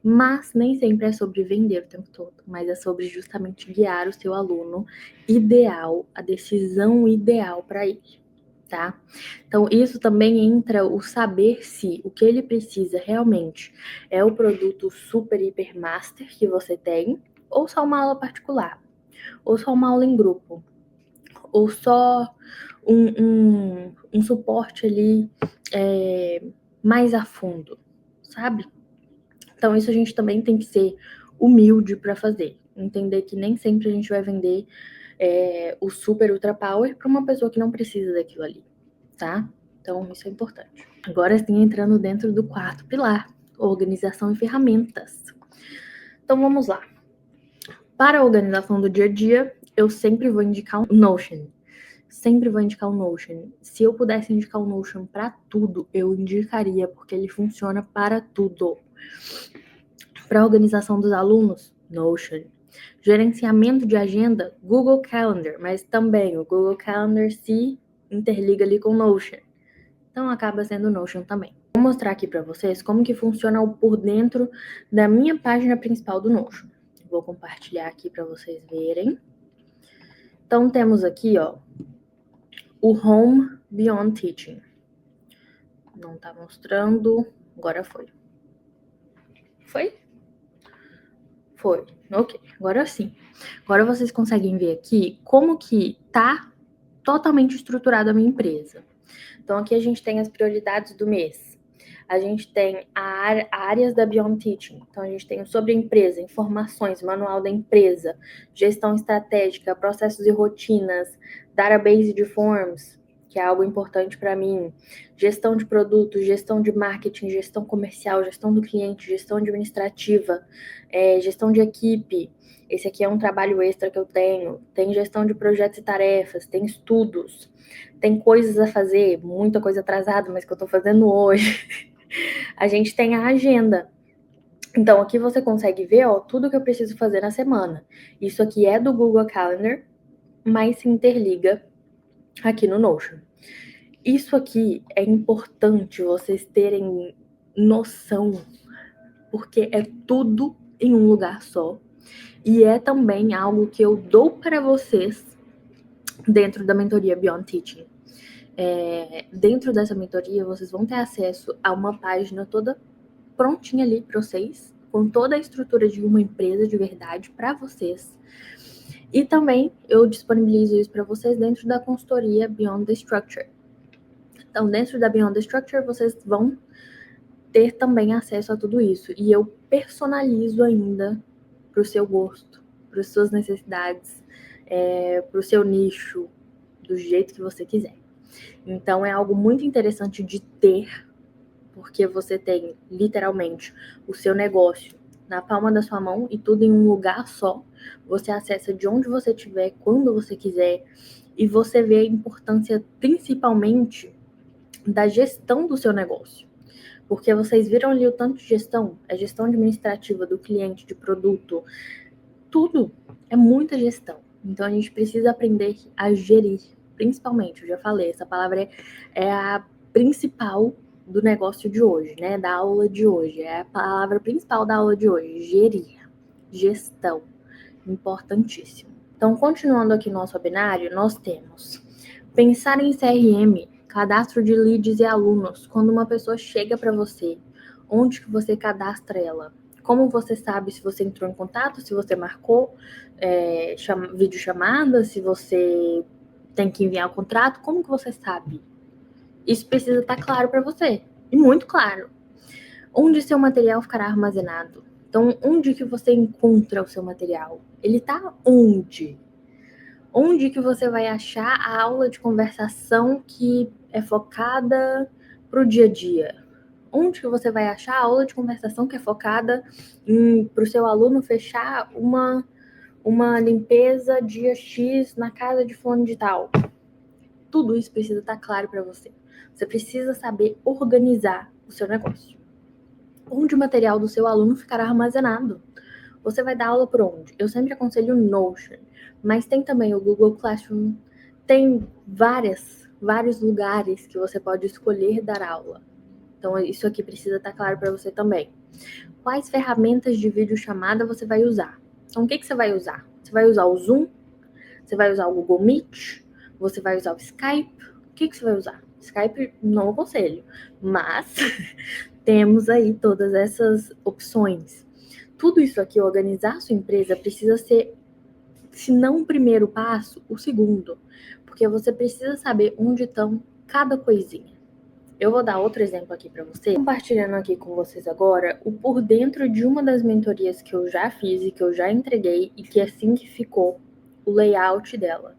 Mas nem sempre é sobre vender o tempo todo, mas é sobre justamente guiar o seu aluno ideal, a decisão ideal para ele, tá? Então, isso também entra o saber se o que ele precisa realmente é o produto super, hiper, master que você tem, ou só uma aula particular, ou só uma aula em grupo, ou só um suporte ali mais a fundo, sabe? Então, isso a gente também tem que ser humilde para fazer. Entender que nem sempre a gente vai vender o super ultra power para uma pessoa que não precisa daquilo ali, tá? Então, isso é importante. Agora sim, entrando dentro do quarto pilar, organização e ferramentas. Então, vamos lá. Para a organização do dia a dia, eu sempre vou indicar o Notion. Sempre vou indicar o Notion. Se eu pudesse indicar o Notion para tudo, eu indicaria, porque ele funciona para tudo. Para a organização dos alunos, Notion. Gerenciamento de agenda, Google Calendar, mas também o Google Calendar se interliga ali com o Notion. Então acaba sendo o Notion também. Vou mostrar aqui para vocês como que funciona por dentro da minha página principal do Notion. Vou compartilhar aqui para vocês verem. Então temos aqui, ó, o Home Beyond Teaching. Não tá mostrando, agora foi. Foi? Foi, ok, agora sim. Agora vocês conseguem ver aqui como que tá totalmente estruturada a minha empresa. Então aqui a gente tem as prioridades do mês. A gente tem áreas da Beyond Teaching. Então a gente tem sobre a empresa, informações, manual da empresa, gestão estratégica, processos e rotinas, database de forms, que é algo importante para mim, gestão de produtos, gestão de marketing, gestão comercial, gestão do cliente, gestão administrativa, gestão de equipe. Esse aqui é um trabalho extra que eu tenho. Tem gestão de projetos e tarefas, tem estudos, tem coisas a fazer, muita coisa atrasada, mas que eu tô fazendo hoje. A gente tem a agenda. Então, aqui você consegue ver, ó, tudo que eu preciso fazer na semana. Isso aqui é do Google Calendar, mas se interliga aqui no Notion. Isso aqui é importante vocês terem noção, porque é tudo em um lugar só. E é também algo que eu dou para vocês dentro da mentoria Beyond Teaching. Dentro dessa mentoria, vocês vão ter acesso a uma página toda prontinha ali para vocês, com toda a estrutura de uma empresa de verdade para vocês. E também eu disponibilizo isso para vocês dentro da consultoria Beyond the Structure. Então, dentro da Beyond the Structure, vocês vão ter também acesso a tudo isso. E eu personalizo ainda para o seu gosto, para as suas necessidades, para o seu nicho, do jeito que você quiser. Então, é algo muito interessante de ter, porque você tem, literalmente, o seu negócio na palma da sua mão e tudo em um lugar só. Você acessa de onde você estiver, quando você quiser, e você vê a importância, principalmente, da gestão do seu negócio. Porque vocês viram ali o tanto de gestão, a gestão administrativa do cliente, de produto, tudo é muita gestão. Então, a gente precisa aprender a gerir, principalmente, eu já falei, essa palavra é a principal do negócio de hoje, né? Da aula de hoje. É a palavra principal da aula de hoje. Gerir. Gestão. Importantíssimo. Então, continuando aqui nosso webinário, nós temos pensar em CRM, cadastro de leads e alunos. Quando uma pessoa chega para você, onde que você cadastra ela? Como você sabe se você entrou em contato, se você marcou videochamada, se você tem que enviar o contrato? Como que você sabe? Isso precisa estar claro para você, e muito claro. Onde seu material ficará armazenado? Então, onde que você encontra o seu material? Ele está onde? Onde que você vai achar a aula de conversação que é focada para o dia a dia? Onde que você vai achar a aula de conversação que é focada para o seu aluno fechar uma limpeza dia X na casa de fulano de tal? Tudo isso precisa estar claro para você. Você precisa saber organizar o seu negócio. Onde o material do seu aluno ficará armazenado? Você vai dar aula por onde? Eu sempre aconselho o Notion, mas tem também o Google Classroom, tem várias vários lugares que você pode escolher dar aula. Então, isso aqui precisa estar claro para você também. Quais ferramentas de videochamada você vai usar? Então, o que você vai usar? Você vai usar o Zoom? Você vai usar o Google Meet? Você vai usar o Skype? O que você vai usar? Skype não aconselho, mas temos aí todas essas opções. Tudo isso aqui, organizar sua empresa, precisa ser, se não o primeiro passo, o segundo. Porque você precisa saber onde estão cada coisinha. Eu vou dar outro exemplo aqui para vocês. Compartilhando aqui com vocês agora o por dentro de uma das mentorias que eu já fiz e que eu já entreguei e que assim que ficou o layout dela.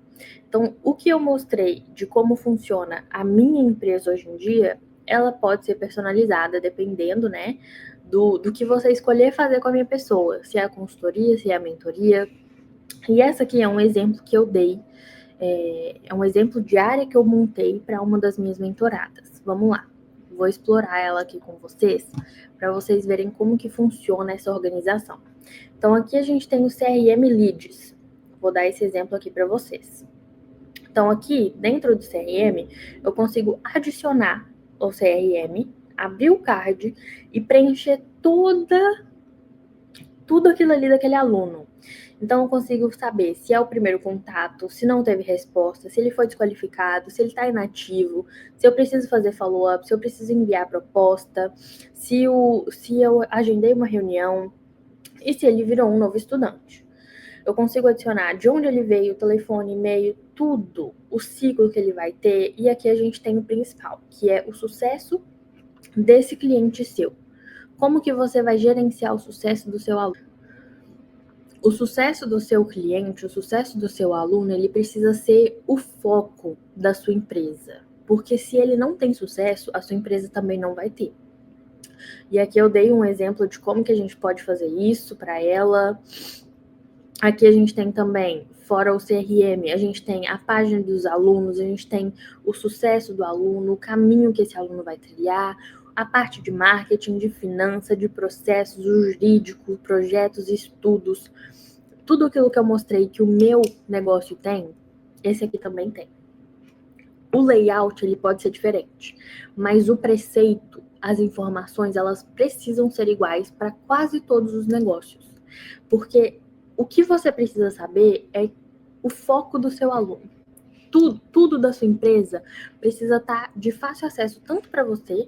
Então, o que eu mostrei de como funciona a minha empresa hoje em dia, ela pode ser personalizada dependendo, né, do que você escolher fazer com a minha pessoa. Se é a consultoria, se é a mentoria. E essa aqui é um exemplo que eu dei, é um exemplo de área que eu montei para uma das minhas mentoradas. Vamos lá, vou explorar ela aqui com vocês, para vocês verem como que funciona essa organização. Então, aqui a gente tem o CRM Leads. Vou dar esse exemplo aqui para vocês. Então, aqui, dentro do CRM, eu consigo adicionar o CRM, abrir o card e preencher tudo aquilo ali daquele aluno. Então, eu consigo saber se é o primeiro contato, se não teve resposta, se ele foi desqualificado, se ele está inativo, se eu preciso fazer follow-up, se eu preciso enviar proposta, se eu agendei uma reunião e se ele virou um novo estudante. Eu consigo adicionar de onde ele veio, telefone, e-mail, tudo, o ciclo que ele vai ter. E aqui a gente tem o principal, que é o sucesso desse cliente seu. Como que você vai gerenciar o sucesso do seu aluno? O sucesso do seu cliente, o sucesso do seu aluno, ele precisa ser o foco da sua empresa. Porque se ele não tem sucesso, a sua empresa também não vai ter. E aqui eu dei um exemplo de como que a gente pode fazer isso para ela. Aqui a gente tem também, fora o CRM, a gente tem a página dos alunos, a gente tem o sucesso do aluno, o caminho que esse aluno vai trilhar, a parte de marketing, de finança, de processos, jurídico, projetos, estudos. Tudo aquilo que eu mostrei que o meu negócio tem, esse aqui também tem. O layout, ele pode ser diferente, mas o preceito, as informações, elas precisam ser iguais para quase todos os negócios. Porque o que você precisa saber é o foco do seu aluno. Tudo da sua empresa precisa estar de fácil acesso tanto para você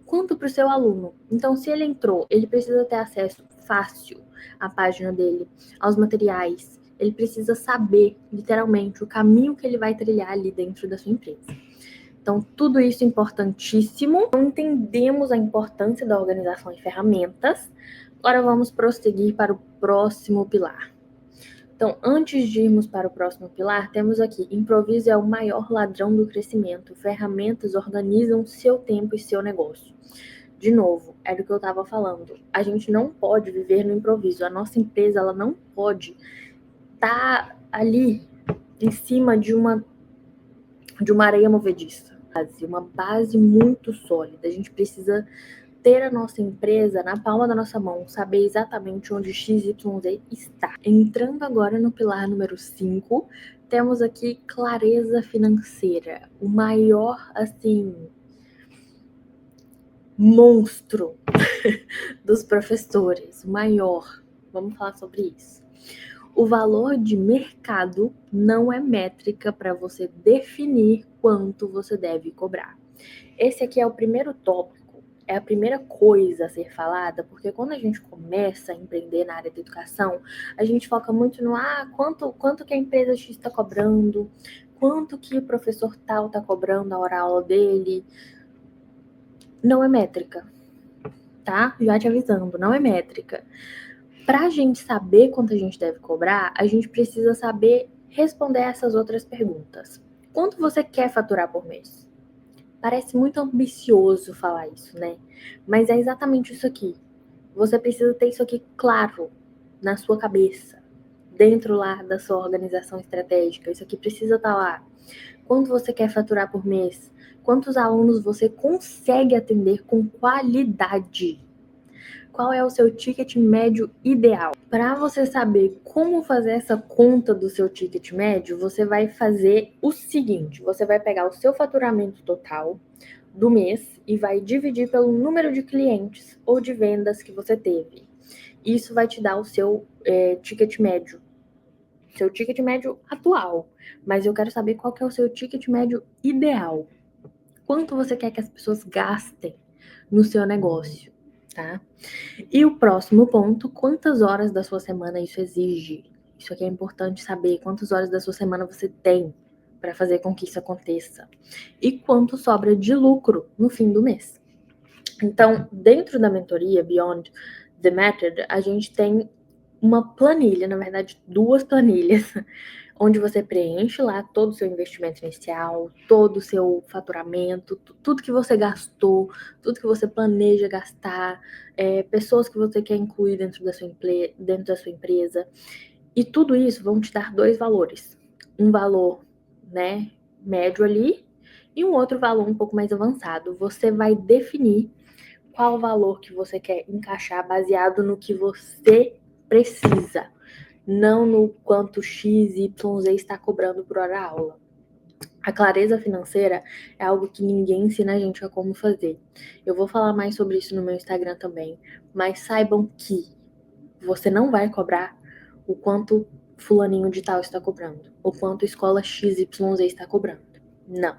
quanto para o seu aluno. Então, se ele entrou, ele precisa ter acesso fácil à página dele, aos materiais. Ele precisa saber, literalmente, o caminho que ele vai trilhar ali dentro da sua empresa. Então, tudo isso é importantíssimo. Entendemos a importância da organização de ferramentas. Agora vamos prosseguir para o próximo pilar. Então, antes de irmos para o próximo pilar, temos aqui: improviso é o maior ladrão do crescimento. Ferramentas organizam seu tempo e seu negócio. De novo, era o que eu estava falando. A gente não pode viver no improviso. A nossa empresa, ela não pode estar ali em cima de uma areia movediça. Uma base muito sólida. A gente precisa ter a nossa empresa na palma da nossa mão, saber exatamente onde XYZ está. Entrando agora no pilar número 5, temos aqui clareza financeira. O maior, assim, monstro dos professores. O maior. Vamos falar sobre isso. O valor de mercado não é métrica para você definir quanto você deve cobrar. Esse aqui é o primeiro tópico, é a primeira coisa a ser falada, porque quando a gente começa a empreender na área da educação, a gente foca muito no quanto que a empresa X está cobrando, quanto que o professor tal está cobrando a hora-aula dele. Não é métrica, tá? Já te avisando, não é métrica. Para a gente saber quanto a gente deve cobrar, a gente precisa saber responder essas outras perguntas. Quanto você quer faturar por mês? Parece muito ambicioso falar isso, né? Mas é exatamente isso aqui. Você precisa ter isso aqui claro na sua cabeça, dentro lá da sua organização estratégica. Isso aqui precisa estar lá. Quanto você quer faturar por mês? Quantos alunos você consegue atender com qualidade? qual é o seu ticket médio ideal. Para você saber como fazer essa conta do seu ticket médio, você vai fazer o seguinte: você vai pegar o seu faturamento total do mês e vai dividir pelo número de clientes ou de vendas que você teve. Isso vai te dar o seu ticket médio. Seu ticket médio atual. Mas eu quero saber qual que é o seu ticket médio ideal. Quanto você quer que as pessoas gastem no seu negócio, tá? E o próximo ponto, quantas horas da sua semana isso exige? Isso aqui é importante saber, quantas horas da sua semana você tem para fazer com que isso aconteça. E quanto sobra de lucro no fim do mês. Então, dentro da mentoria Beyond the Method, a gente tem uma planilha, na verdade, 2 planilhas, onde você preenche lá todo o seu investimento inicial, todo o seu faturamento, tudo que você gastou, tudo que você planeja gastar, pessoas que você quer incluir dentro da sua empresa. E tudo isso vão te dar 2 valores. Um valor, né, médio ali, e um outro valor um pouco mais avançado. Você vai definir qual valor que você quer encaixar baseado no que você precisa, não no quanto X, Y, Z está cobrando por hora aula. A clareza financeira é algo que ninguém ensina a gente a como fazer. Eu vou falar mais sobre isso no meu Instagram também, mas saibam que você não vai cobrar o quanto fulaninho de tal está cobrando, o quanto escola XYZ está cobrando. Não.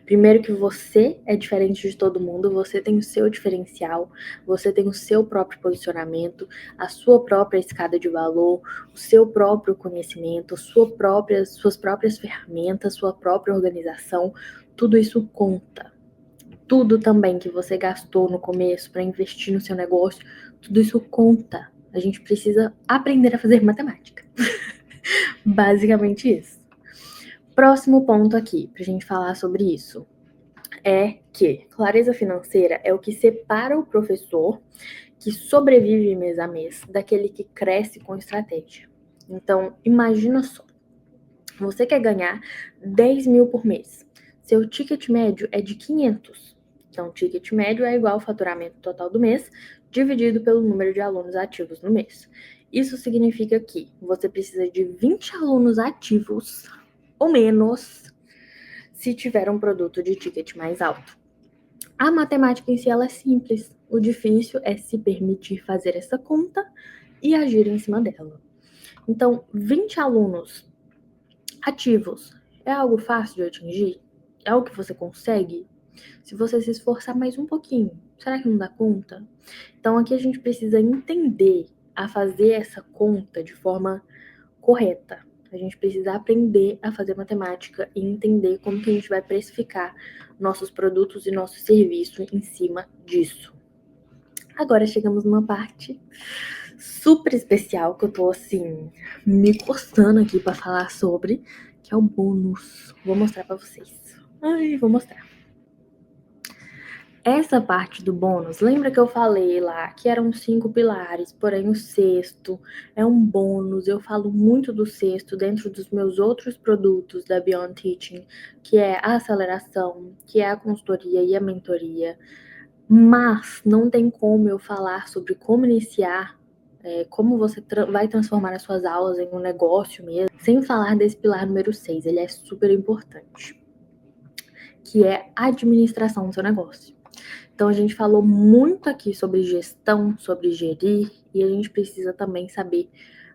Primeiro que você é diferente de todo mundo, você tem o seu diferencial, você tem o seu próprio posicionamento, a sua própria escada de valor, o seu próprio conhecimento, suas próprias ferramentas, sua própria organização, tudo isso conta. Tudo também que você gastou no começo para investir no seu negócio, tudo isso conta. A gente precisa aprender a fazer matemática. Basicamente isso. Próximo ponto aqui, pra gente falar sobre isso, é que clareza financeira é o que separa o professor que sobrevive mês a mês daquele que cresce com estratégia. Então, imagina só, você quer ganhar 10 mil por mês, seu ticket médio é de 500. Então, o ticket médio é igual ao faturamento total do mês, dividido pelo número de alunos ativos no mês. Isso significa que você precisa de 20 alunos ativos ou menos se tiver um produto de ticket mais alto. A matemática em si ela é simples. O difícil é se permitir fazer essa conta e agir em cima dela. Então, 20 alunos ativos é algo fácil de atingir? É algo que você consegue? Se você se esforçar mais um pouquinho, será que não dá conta? Então, aqui a gente precisa entender a fazer essa conta de forma correta. A gente precisa aprender a fazer matemática e entender como que a gente vai precificar nossos produtos e nosso serviço em cima disso. Agora chegamos numa parte super especial que eu tô assim me coçando aqui para falar sobre, que é o bônus. Vou mostrar para vocês. Vou mostrar. Essa parte do bônus, lembra que eu falei lá que eram 5 pilares, porém o sexto é um bônus. Eu falo muito do sexto dentro dos meus outros produtos da Beyond Teaching, que é a aceleração, que é a consultoria e a mentoria. Mas não tem como eu falar sobre como iniciar, como você vai transformar as suas aulas em um negócio mesmo, sem falar desse pilar número 6. Ele é super importante, que é a administração do seu negócio. Então, a gente falou muito aqui sobre gestão, sobre gerir, e a gente precisa também saber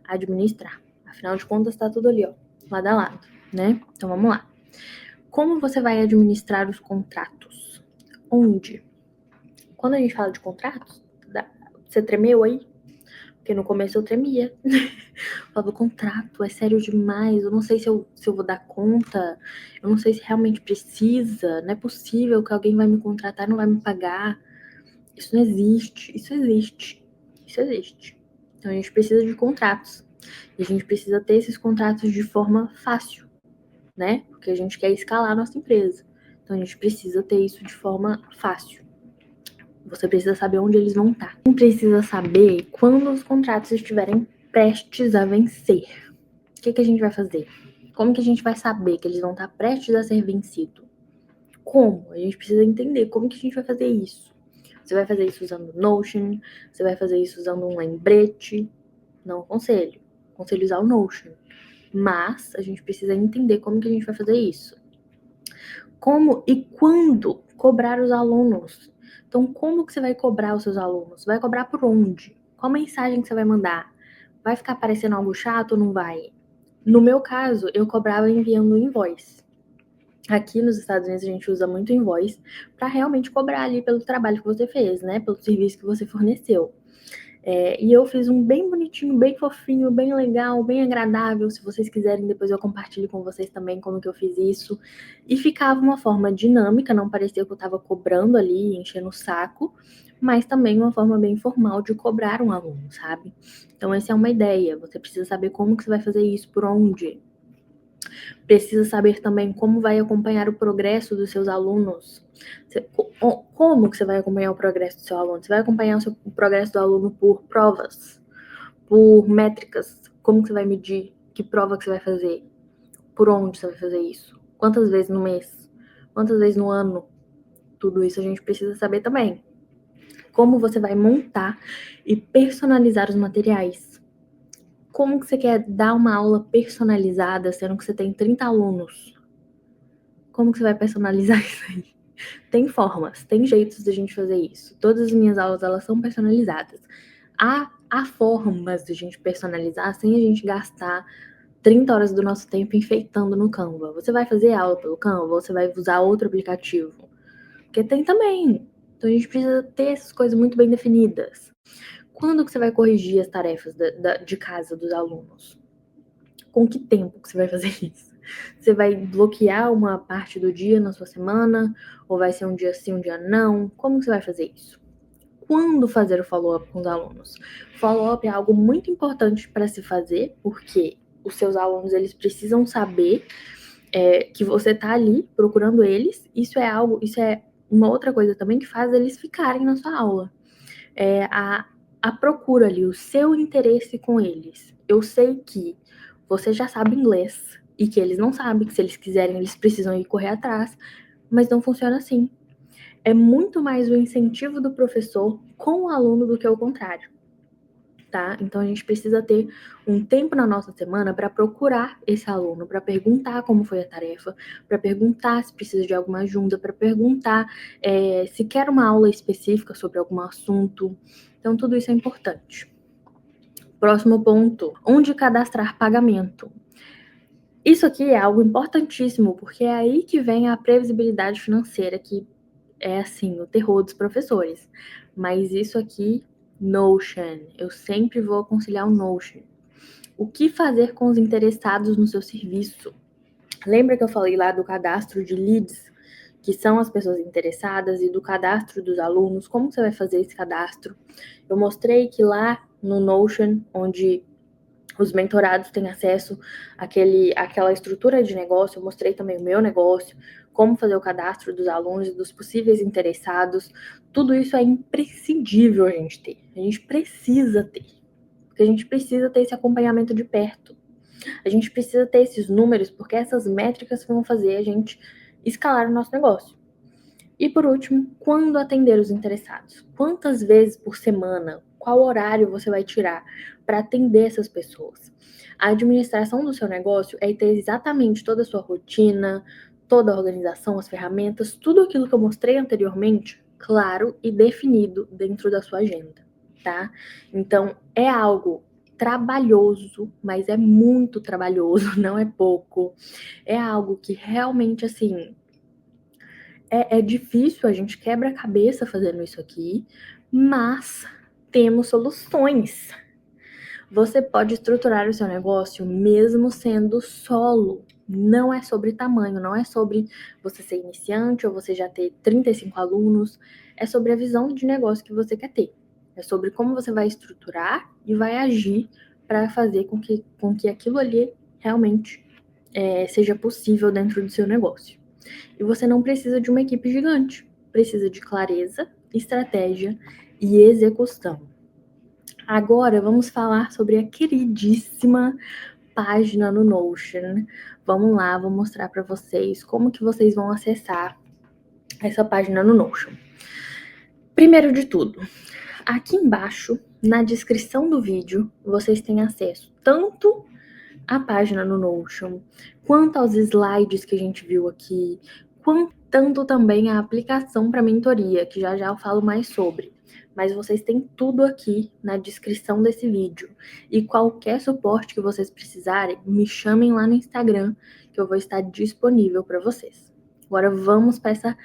administrar. Afinal de contas, tá tudo ali, ó, lado a lado, né? Então, vamos lá. Como você vai administrar os contratos? Onde? Quando a gente fala de contratos, você tremeu aí? Porque no começo eu tremia. Falava, contrato, é sério demais, eu não sei se eu vou dar conta, eu não sei se realmente precisa, não é possível que alguém vai me contratar e não vai me pagar. Isso não existe, isso existe, isso existe. Então a gente precisa de contratos. E a gente precisa ter esses contratos de forma fácil, né? Porque a gente quer escalar a nossa empresa. Então a gente precisa ter isso de forma fácil. Você precisa saber onde eles vão estar. Você precisa saber quando os contratos estiverem prestes a vencer. O que a gente vai fazer? Como que a gente vai saber que eles vão estar prestes a ser vencidos? Como? A gente precisa entender como que a gente vai fazer isso. Você vai fazer isso usando Notion, você vai fazer isso usando um lembrete. Não aconselho. Aconselho usar o Notion. Mas a gente precisa entender como que a gente vai fazer isso. Como e quando cobrar os alunos. Então, como que você vai cobrar os seus alunos? Vai cobrar por onde? Qual mensagem que você vai mandar? Vai ficar parecendo algo chato ou não vai? No meu caso, eu cobrava enviando invoice. Aqui nos Estados Unidos a gente usa muito invoice para realmente cobrar ali pelo trabalho que você fez, né? Pelo serviço que você forneceu. E eu fiz um bem bonitinho, bem fofinho, bem legal, bem agradável. Se vocês quiserem, depois eu compartilho com vocês também como que eu fiz isso. E ficava uma forma dinâmica, não parecia que eu estava cobrando ali, enchendo o saco, mas também uma forma bem formal de cobrar um aluno, sabe? Então essa é uma ideia. Você precisa saber como que você vai fazer isso, por onde. Precisa saber também como vai acompanhar o progresso dos seus alunos. Como que você vai acompanhar o progresso do seu aluno? Você vai acompanhar o progresso do aluno por provas, por métricas. Como que você vai medir? Que prova que você vai fazer? Por onde você vai fazer isso? Quantas vezes no mês? Quantas vezes no ano? Tudo isso a gente precisa saber também. Como você vai montar e personalizar os materiais? Como que você quer dar uma aula personalizada, sendo que você tem 30 alunos? Como que você vai personalizar isso aí? Tem formas, tem jeitos de a gente fazer isso. Todas as minhas aulas, elas são personalizadas. Há formas de a gente personalizar sem a gente gastar 30 horas do nosso tempo enfeitando no Canva. Você vai fazer aula pelo Canva ou você vai usar outro aplicativo? Porque tem também. Então a gente precisa ter essas coisas muito bem definidas. Quando que você vai corrigir as tarefas de casa dos alunos? Com que tempo que você vai fazer isso? Você vai bloquear uma parte do dia na sua semana? Ou vai ser um dia sim, um dia não? Como você vai fazer isso? Quando fazer o follow-up com os alunos? Follow-up é algo muito importante para se fazer, porque os seus alunos eles precisam saber que você está ali procurando eles. Isso é uma outra coisa também que faz eles ficarem na sua aula. A procura ali, o seu interesse com eles. Eu sei que você já sabe inglês e que eles não sabem, que se eles quiserem eles precisam ir correr atrás, mas não funciona assim. É muito mais o incentivo do professor com o aluno do que o contrário, tá? Então a gente precisa ter um tempo na nossa semana para procurar esse aluno, para perguntar como foi a tarefa, para perguntar se precisa de alguma ajuda, para perguntar se quer uma aula específica sobre algum assunto. Então tudo isso é importante. Próximo ponto, onde cadastrar pagamento. Isso aqui é algo importantíssimo, porque é aí que vem a previsibilidade financeira, que é assim, o terror dos professores. Mas isso aqui, Notion, eu sempre vou aconselhar o Notion. O que fazer com os interessados no seu serviço? Lembra que eu falei lá do cadastro de leads, que são as pessoas interessadas, e do cadastro dos alunos? Como você vai fazer esse cadastro? Eu mostrei que lá no Notion, onde os mentorados têm acesso àquela estrutura de negócio. Eu mostrei também o meu negócio, como fazer o cadastro dos alunos e dos possíveis interessados. Tudo isso é imprescindível a gente ter. A gente precisa ter. Porque a gente precisa ter esse acompanhamento de perto. A gente precisa ter esses números, porque essas métricas vão fazer a gente escalar o nosso negócio. E por último, quando atender os interessados? Quantas vezes por semana? Qual horário você vai tirar para atender essas pessoas? A administração do seu negócio é ter exatamente toda a sua rotina, toda a organização, as ferramentas, tudo aquilo que eu mostrei anteriormente, claro e definido dentro da sua agenda, tá? Então, é algo trabalhoso, mas é muito trabalhoso, não é pouco. É algo que realmente, assim, é difícil, a gente quebra a cabeça fazendo isso aqui, mas temos soluções. Você pode estruturar o seu negócio mesmo sendo solo. Não é sobre tamanho, não é sobre você ser iniciante ou você já ter 35 alunos. É sobre a visão de negócio que você quer ter. É sobre como você vai estruturar e vai agir para fazer com que aquilo ali realmente seja possível dentro do seu negócio. E você não precisa de uma equipe gigante. Precisa de clareza, estratégia e execução. Agora vamos falar sobre a queridíssima página no Notion. Vamos lá, vou mostrar para vocês como que vocês vão acessar essa página no Notion. Primeiro de tudo, aqui embaixo, na descrição do vídeo, vocês têm acesso tanto à página no Notion, quanto aos slides que a gente viu aqui, tanto também a aplicação para mentoria, que já já eu falo mais sobre. Mas vocês têm tudo aqui na descrição desse vídeo. E qualquer suporte que vocês precisarem, me chamem lá no Instagram, que eu vou estar disponível para vocês. Agora vamos para essa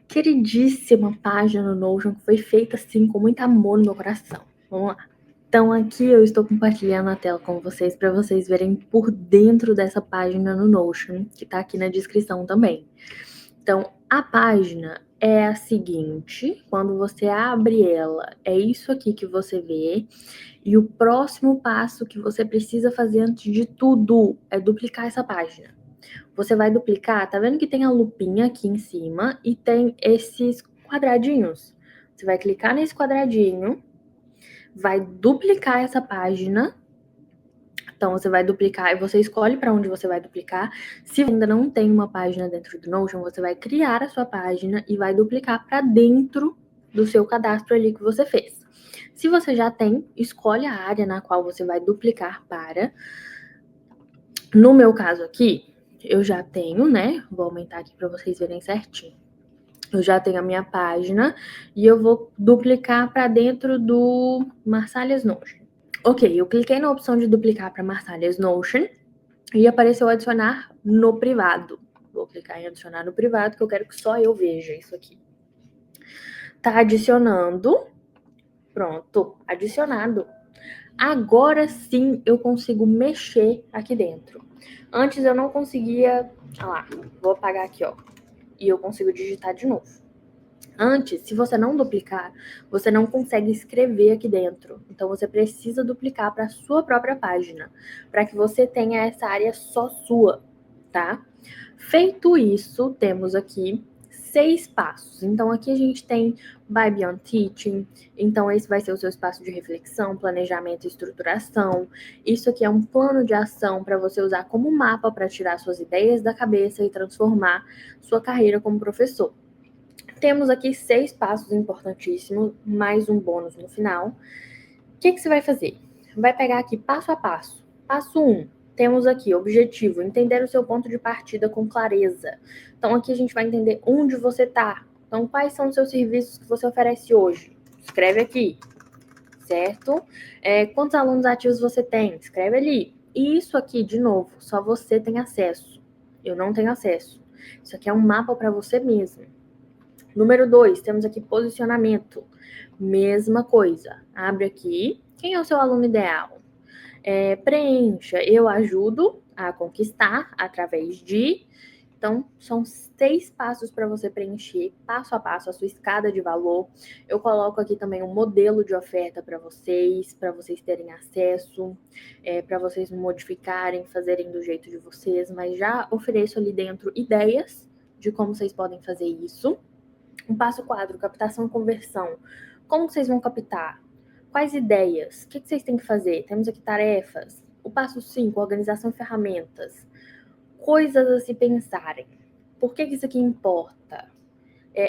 queridíssima página no Notion, que foi feita assim com muito amor no meu coração. Vamos lá. Então aqui eu estou compartilhando a tela com vocês para vocês verem por dentro dessa página no Notion, que está aqui na descrição também. Então a página é a seguinte, quando você abre ela, é isso aqui que você vê. E o próximo passo que você precisa fazer antes de tudo é duplicar essa página. Você vai duplicar, tá vendo que tem a lupinha aqui em cima e tem esses quadradinhos. Você vai clicar nesse quadradinho, vai duplicar essa página. Então, você vai duplicar e você escolhe para onde você vai duplicar. Se ainda não tem uma página dentro do Notion, você vai criar a sua página e vai duplicar para dentro do seu cadastro ali que você fez. Se você já tem, escolhe a área na qual você vai duplicar para. No meu caso aqui, eu já tenho, né? Vou aumentar aqui para vocês verem certinho. Eu já tenho a minha página e eu vou duplicar para dentro do Marsalias Notion. Ok, eu cliquei na opção de duplicar para Marsalias Notion e apareceu adicionar no privado. Vou clicar em adicionar no privado, que eu quero que só eu veja isso aqui. Tá adicionando. Pronto, adicionado. Agora sim eu consigo mexer aqui dentro. Antes eu não conseguia. Olha lá, vou apagar aqui, ó. E eu consigo digitar de novo. Antes, se você não duplicar, você não consegue escrever aqui dentro. Então você precisa duplicar para a sua própria página, para que você tenha essa área só sua, tá? Feito isso, temos aqui 6 passos. Então aqui a gente tem By Beyond Teaching. Então esse vai ser o seu espaço de reflexão, planejamento e estruturação. Isso aqui é um plano de ação para você usar como mapa para tirar suas ideias da cabeça e transformar sua carreira como professor. Temos aqui 6 passos importantíssimos, mais um bônus no final. O que você vai fazer? Vai pegar aqui passo a passo. Passo 1, temos aqui objetivo, entender o seu ponto de partida com clareza. Então aqui a gente vai entender onde você está. Então quais são os seus serviços que você oferece hoje? Escreve aqui, certo? Quantos alunos ativos você tem? Escreve ali. E isso aqui, de novo, só você tem acesso. Eu não tenho acesso. Isso aqui é um mapa para você mesmo. Número 2, temos aqui posicionamento. Mesma coisa. Abre aqui. Quem é o seu aluno ideal? Preencha. Eu ajudo a conquistar através de. Então, são 6 passos para você preencher passo a passo a sua escada de valor. Eu coloco aqui também um modelo de oferta para vocês terem acesso, para vocês modificarem, fazerem do jeito de vocês, mas já ofereço ali dentro ideias de como vocês podem fazer isso. Um passo 4, captação e conversão. Como vocês vão captar? Quais ideias? O que vocês têm que fazer? Temos aqui tarefas. O passo 5, organização e ferramentas. Coisas a se pensarem. Por que isso aqui importa?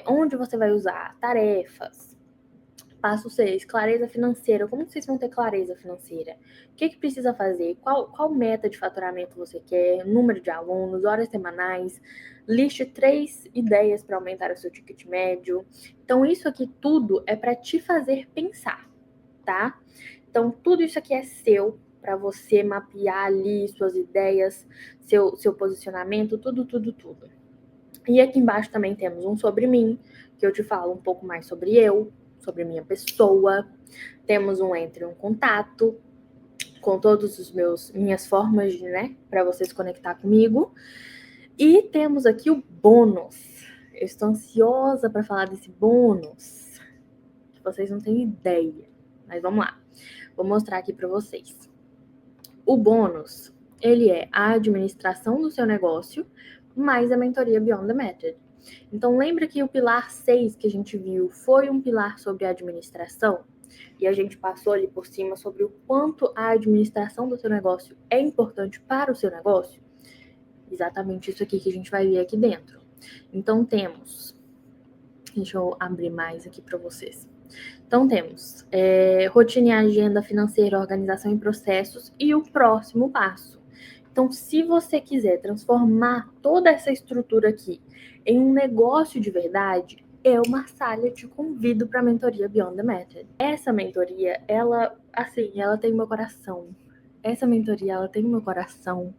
Onde você vai usar? Tarefas. Passo 6, clareza financeira. Como vocês vão ter clareza financeira? O que precisa fazer? Qual meta de faturamento você quer? Número de alunos, horas semanais. Liste 3 ideias para aumentar o seu ticket médio. Então, isso aqui tudo é para te fazer pensar, tá? Então, tudo isso aqui é seu, para você mapear ali suas ideias, seu posicionamento, tudo. E aqui embaixo também temos um sobre mim, que eu te falo um pouco mais sobre eu, sobre minha pessoa. Temos um entre um contato com todos os minhas formas de, para você se conectar comigo. E temos aqui o bônus. Eu estou ansiosa para falar desse bônus, que vocês não têm ideia. Mas vamos lá. Vou mostrar aqui para vocês. O bônus, ele é a administração do seu negócio mais a mentoria Beyond the Method. Então, lembra que o pilar 6 que a gente viu foi um pilar sobre a administração? E a gente passou ali por cima sobre o quanto a administração do seu negócio é importante para o seu negócio? Exatamente isso aqui que a gente vai ver aqui dentro. Então, temos Deixa eu abrir mais aqui para vocês. Então, temos rotina e agenda financeira, organização e processos e o próximo passo. Então, se você quiser transformar toda essa estrutura aqui em um negócio de verdade, eu, Marcália, te convido para a mentoria Beyond the Method. Essa mentoria, ela tem meu coração. Essa mentoria, ela tem meu coração.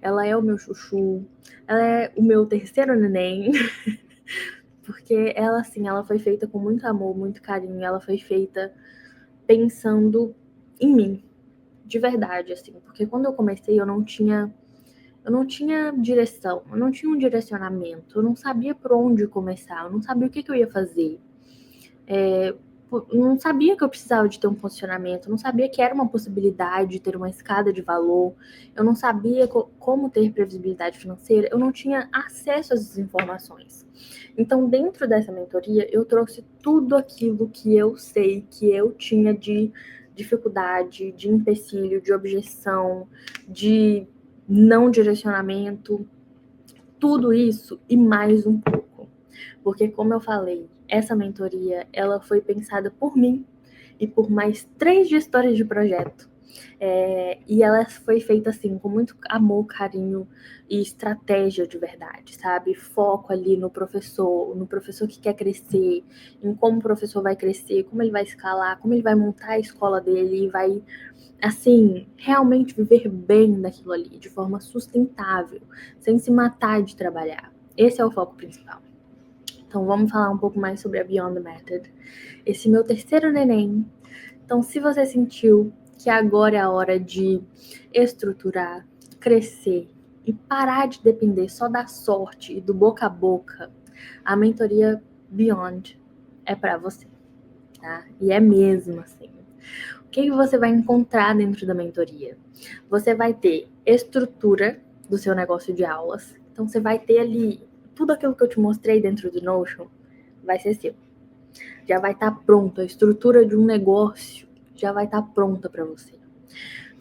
Ela é o meu chuchu. Ela é o meu terceiro neném. Porque ela, assim, ela foi feita com muito amor, muito carinho. Ela foi feita pensando em mim, de verdade, assim. Porque quando eu comecei, eu não tinha direção, eu não tinha um direcionamento, eu não sabia por onde começar, eu não sabia o que eu ia fazer. Eu não sabia que eu precisava de ter um posicionamento, eu não sabia que era uma possibilidade de ter uma escada de valor, eu não sabia como ter previsibilidade financeira, eu não tinha acesso a essas informações. Então, dentro dessa mentoria, eu trouxe tudo aquilo que eu sei que eu tinha de dificuldade, de empecilho, de objeção, de não direcionamento, tudo isso e mais um pouco. Porque, como eu falei, essa mentoria, ela foi pensada por mim e por mais 3 gestores de projeto. E ela foi feita assim, com muito amor, carinho e estratégia de verdade, sabe? Foco ali no professor que quer crescer, em como o professor vai crescer, como ele vai escalar, como ele vai montar a escola dele e vai, assim, realmente viver bem daquilo ali, de forma sustentável, sem se matar de trabalhar. Esse é o foco principal. Então, vamos falar um pouco mais sobre a Beyond the Method. Esse meu terceiro neném. Então, se você sentiu que agora é a hora de estruturar, crescer e parar de depender só da sorte e do boca a boca, a mentoria Beyond é para você, tá? E é mesmo assim. O que você vai encontrar dentro da mentoria? Você vai ter estrutura do seu negócio de aulas. Então, você vai ter ali tudo aquilo que eu te mostrei dentro do Notion, vai ser seu. Já vai estar pronto, a estrutura de um negócio já vai estar pronta para você.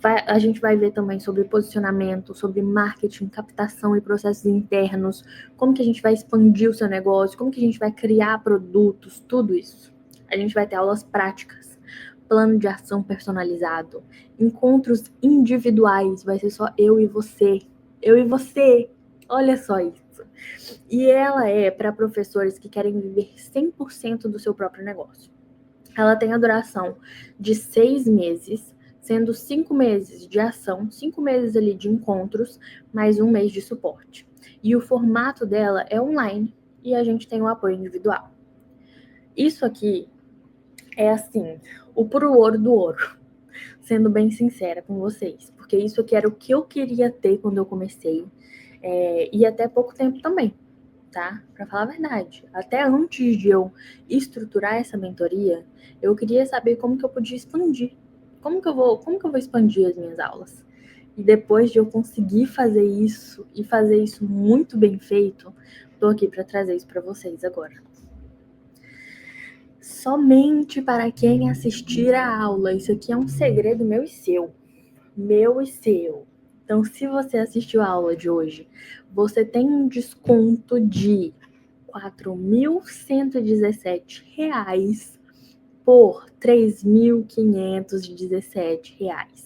A gente vai ver também sobre posicionamento, sobre marketing, captação e processos internos, como que a gente vai expandir o seu negócio, como que a gente vai criar produtos, tudo isso. A gente vai ter aulas práticas, plano de ação personalizado, encontros individuais, vai ser só eu e você. Eu e você. Olha só isso. E ela é para professores que querem viver 100% do seu próprio negócio. Ela tem a duração de 6 meses, sendo 5 meses de ação, 5 meses ali de encontros, mais 1 mês de suporte. E o formato dela é online e a gente tem o apoio individual. Isso aqui é assim, o puro ouro do ouro, sendo bem sincera com vocês, porque isso aqui era o que eu queria ter quando eu comecei, e até pouco tempo também, tá? Pra falar a verdade. Até antes de eu estruturar essa mentoria, eu queria saber como que eu podia expandir. Como que eu vou expandir as minhas aulas? E depois de eu conseguir fazer isso e fazer isso muito bem feito, tô aqui para trazer isso para vocês agora. Somente para quem assistir a aula. Isso aqui é um segredo meu e seu. Meu e seu. Então, se você assistiu a aula de hoje, você tem um desconto de R$ 4.117 por R$ 3.517.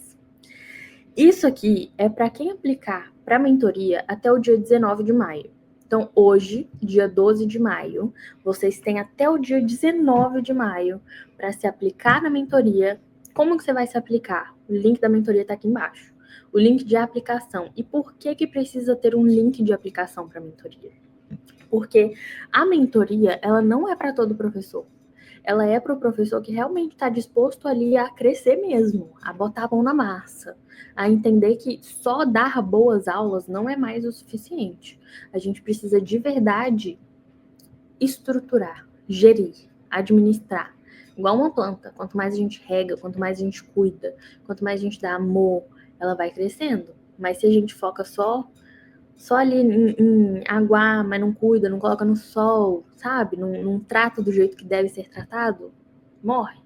Isso aqui é para quem aplicar para a mentoria até o dia 19 de maio. Então, hoje, dia 12 de maio, vocês têm até o dia 19 de maio para se aplicar na mentoria. Como que você vai se aplicar? O link da mentoria está aqui embaixo. O link de aplicação. E por que precisa ter um link de aplicação para a mentoria? Porque a mentoria, ela não é para todo professor. Ela é para o professor que realmente está disposto ali a crescer mesmo, a botar a mão na massa, a entender que só dar boas aulas não é mais o suficiente. A gente precisa de verdade estruturar, gerir, administrar. Igual uma planta, quanto mais a gente rega, quanto mais a gente cuida, quanto mais a gente dá amor, ela vai crescendo. Mas se a gente foca só ali em aguar, mas não cuida, não coloca no sol, sabe? Não trata do jeito que deve ser tratado, morre.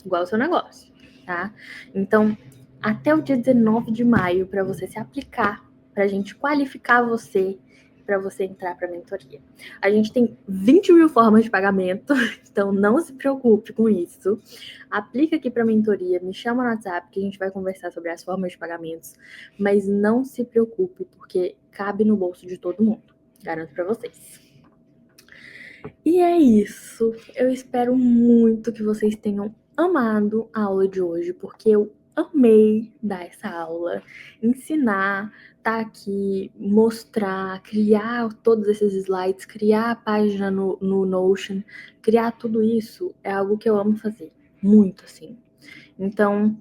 Igual o seu negócio, tá? Então, até o dia 19 de maio, para você se aplicar, para a gente qualificar você, para você entrar para a mentoria. A gente tem 20 mil formas de pagamento, então não se preocupe com isso. Aplica aqui para a mentoria, me chama no WhatsApp que a gente vai conversar sobre as formas de pagamentos, mas não se preocupe porque cabe no bolso de todo mundo, garanto para vocês. E é isso. Eu espero muito que vocês tenham amado a aula de hoje, porque eu amei dar essa aula, ensinar, tá aqui, mostrar, criar todos esses slides, criar a página no Notion, criar tudo isso é algo que eu amo fazer, muito assim. Então,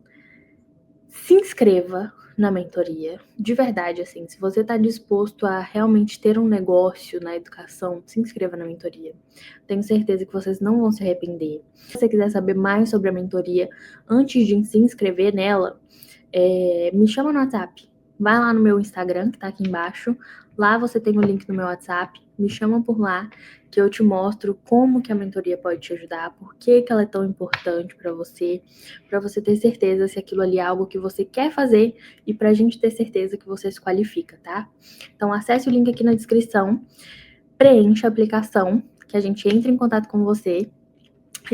se inscreva na mentoria, de verdade, assim, se você está disposto a realmente ter um negócio na educação, se inscreva na mentoria. Tenho certeza que vocês não vão se arrepender. Se você quiser saber mais sobre a mentoria, antes de se inscrever nela, me chama no WhatsApp. Vai lá no meu Instagram, que tá aqui embaixo. Lá você tem o link no meu WhatsApp. Me chama por lá, que eu te mostro como que a mentoria pode te ajudar, por que ela é tão importante para você ter certeza se aquilo ali é algo que você quer fazer e pra gente ter certeza que você se qualifica, tá? Então acesse o link aqui na descrição, preencha a aplicação, que a gente entra em contato com você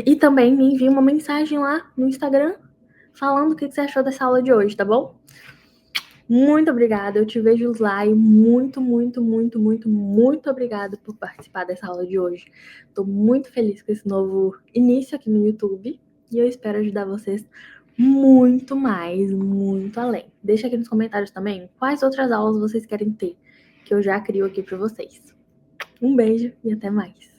e também me envia uma mensagem lá no Instagram falando o que você achou dessa aula de hoje, tá bom? Muito obrigada, eu te vejo lá e muito obrigada por participar dessa aula de hoje. Tô muito feliz com esse novo início aqui no YouTube e eu espero ajudar vocês muito mais, muito além. Deixa aqui nos comentários também quais outras aulas vocês querem ter, que eu já crio aqui para vocês. Um beijo e até mais.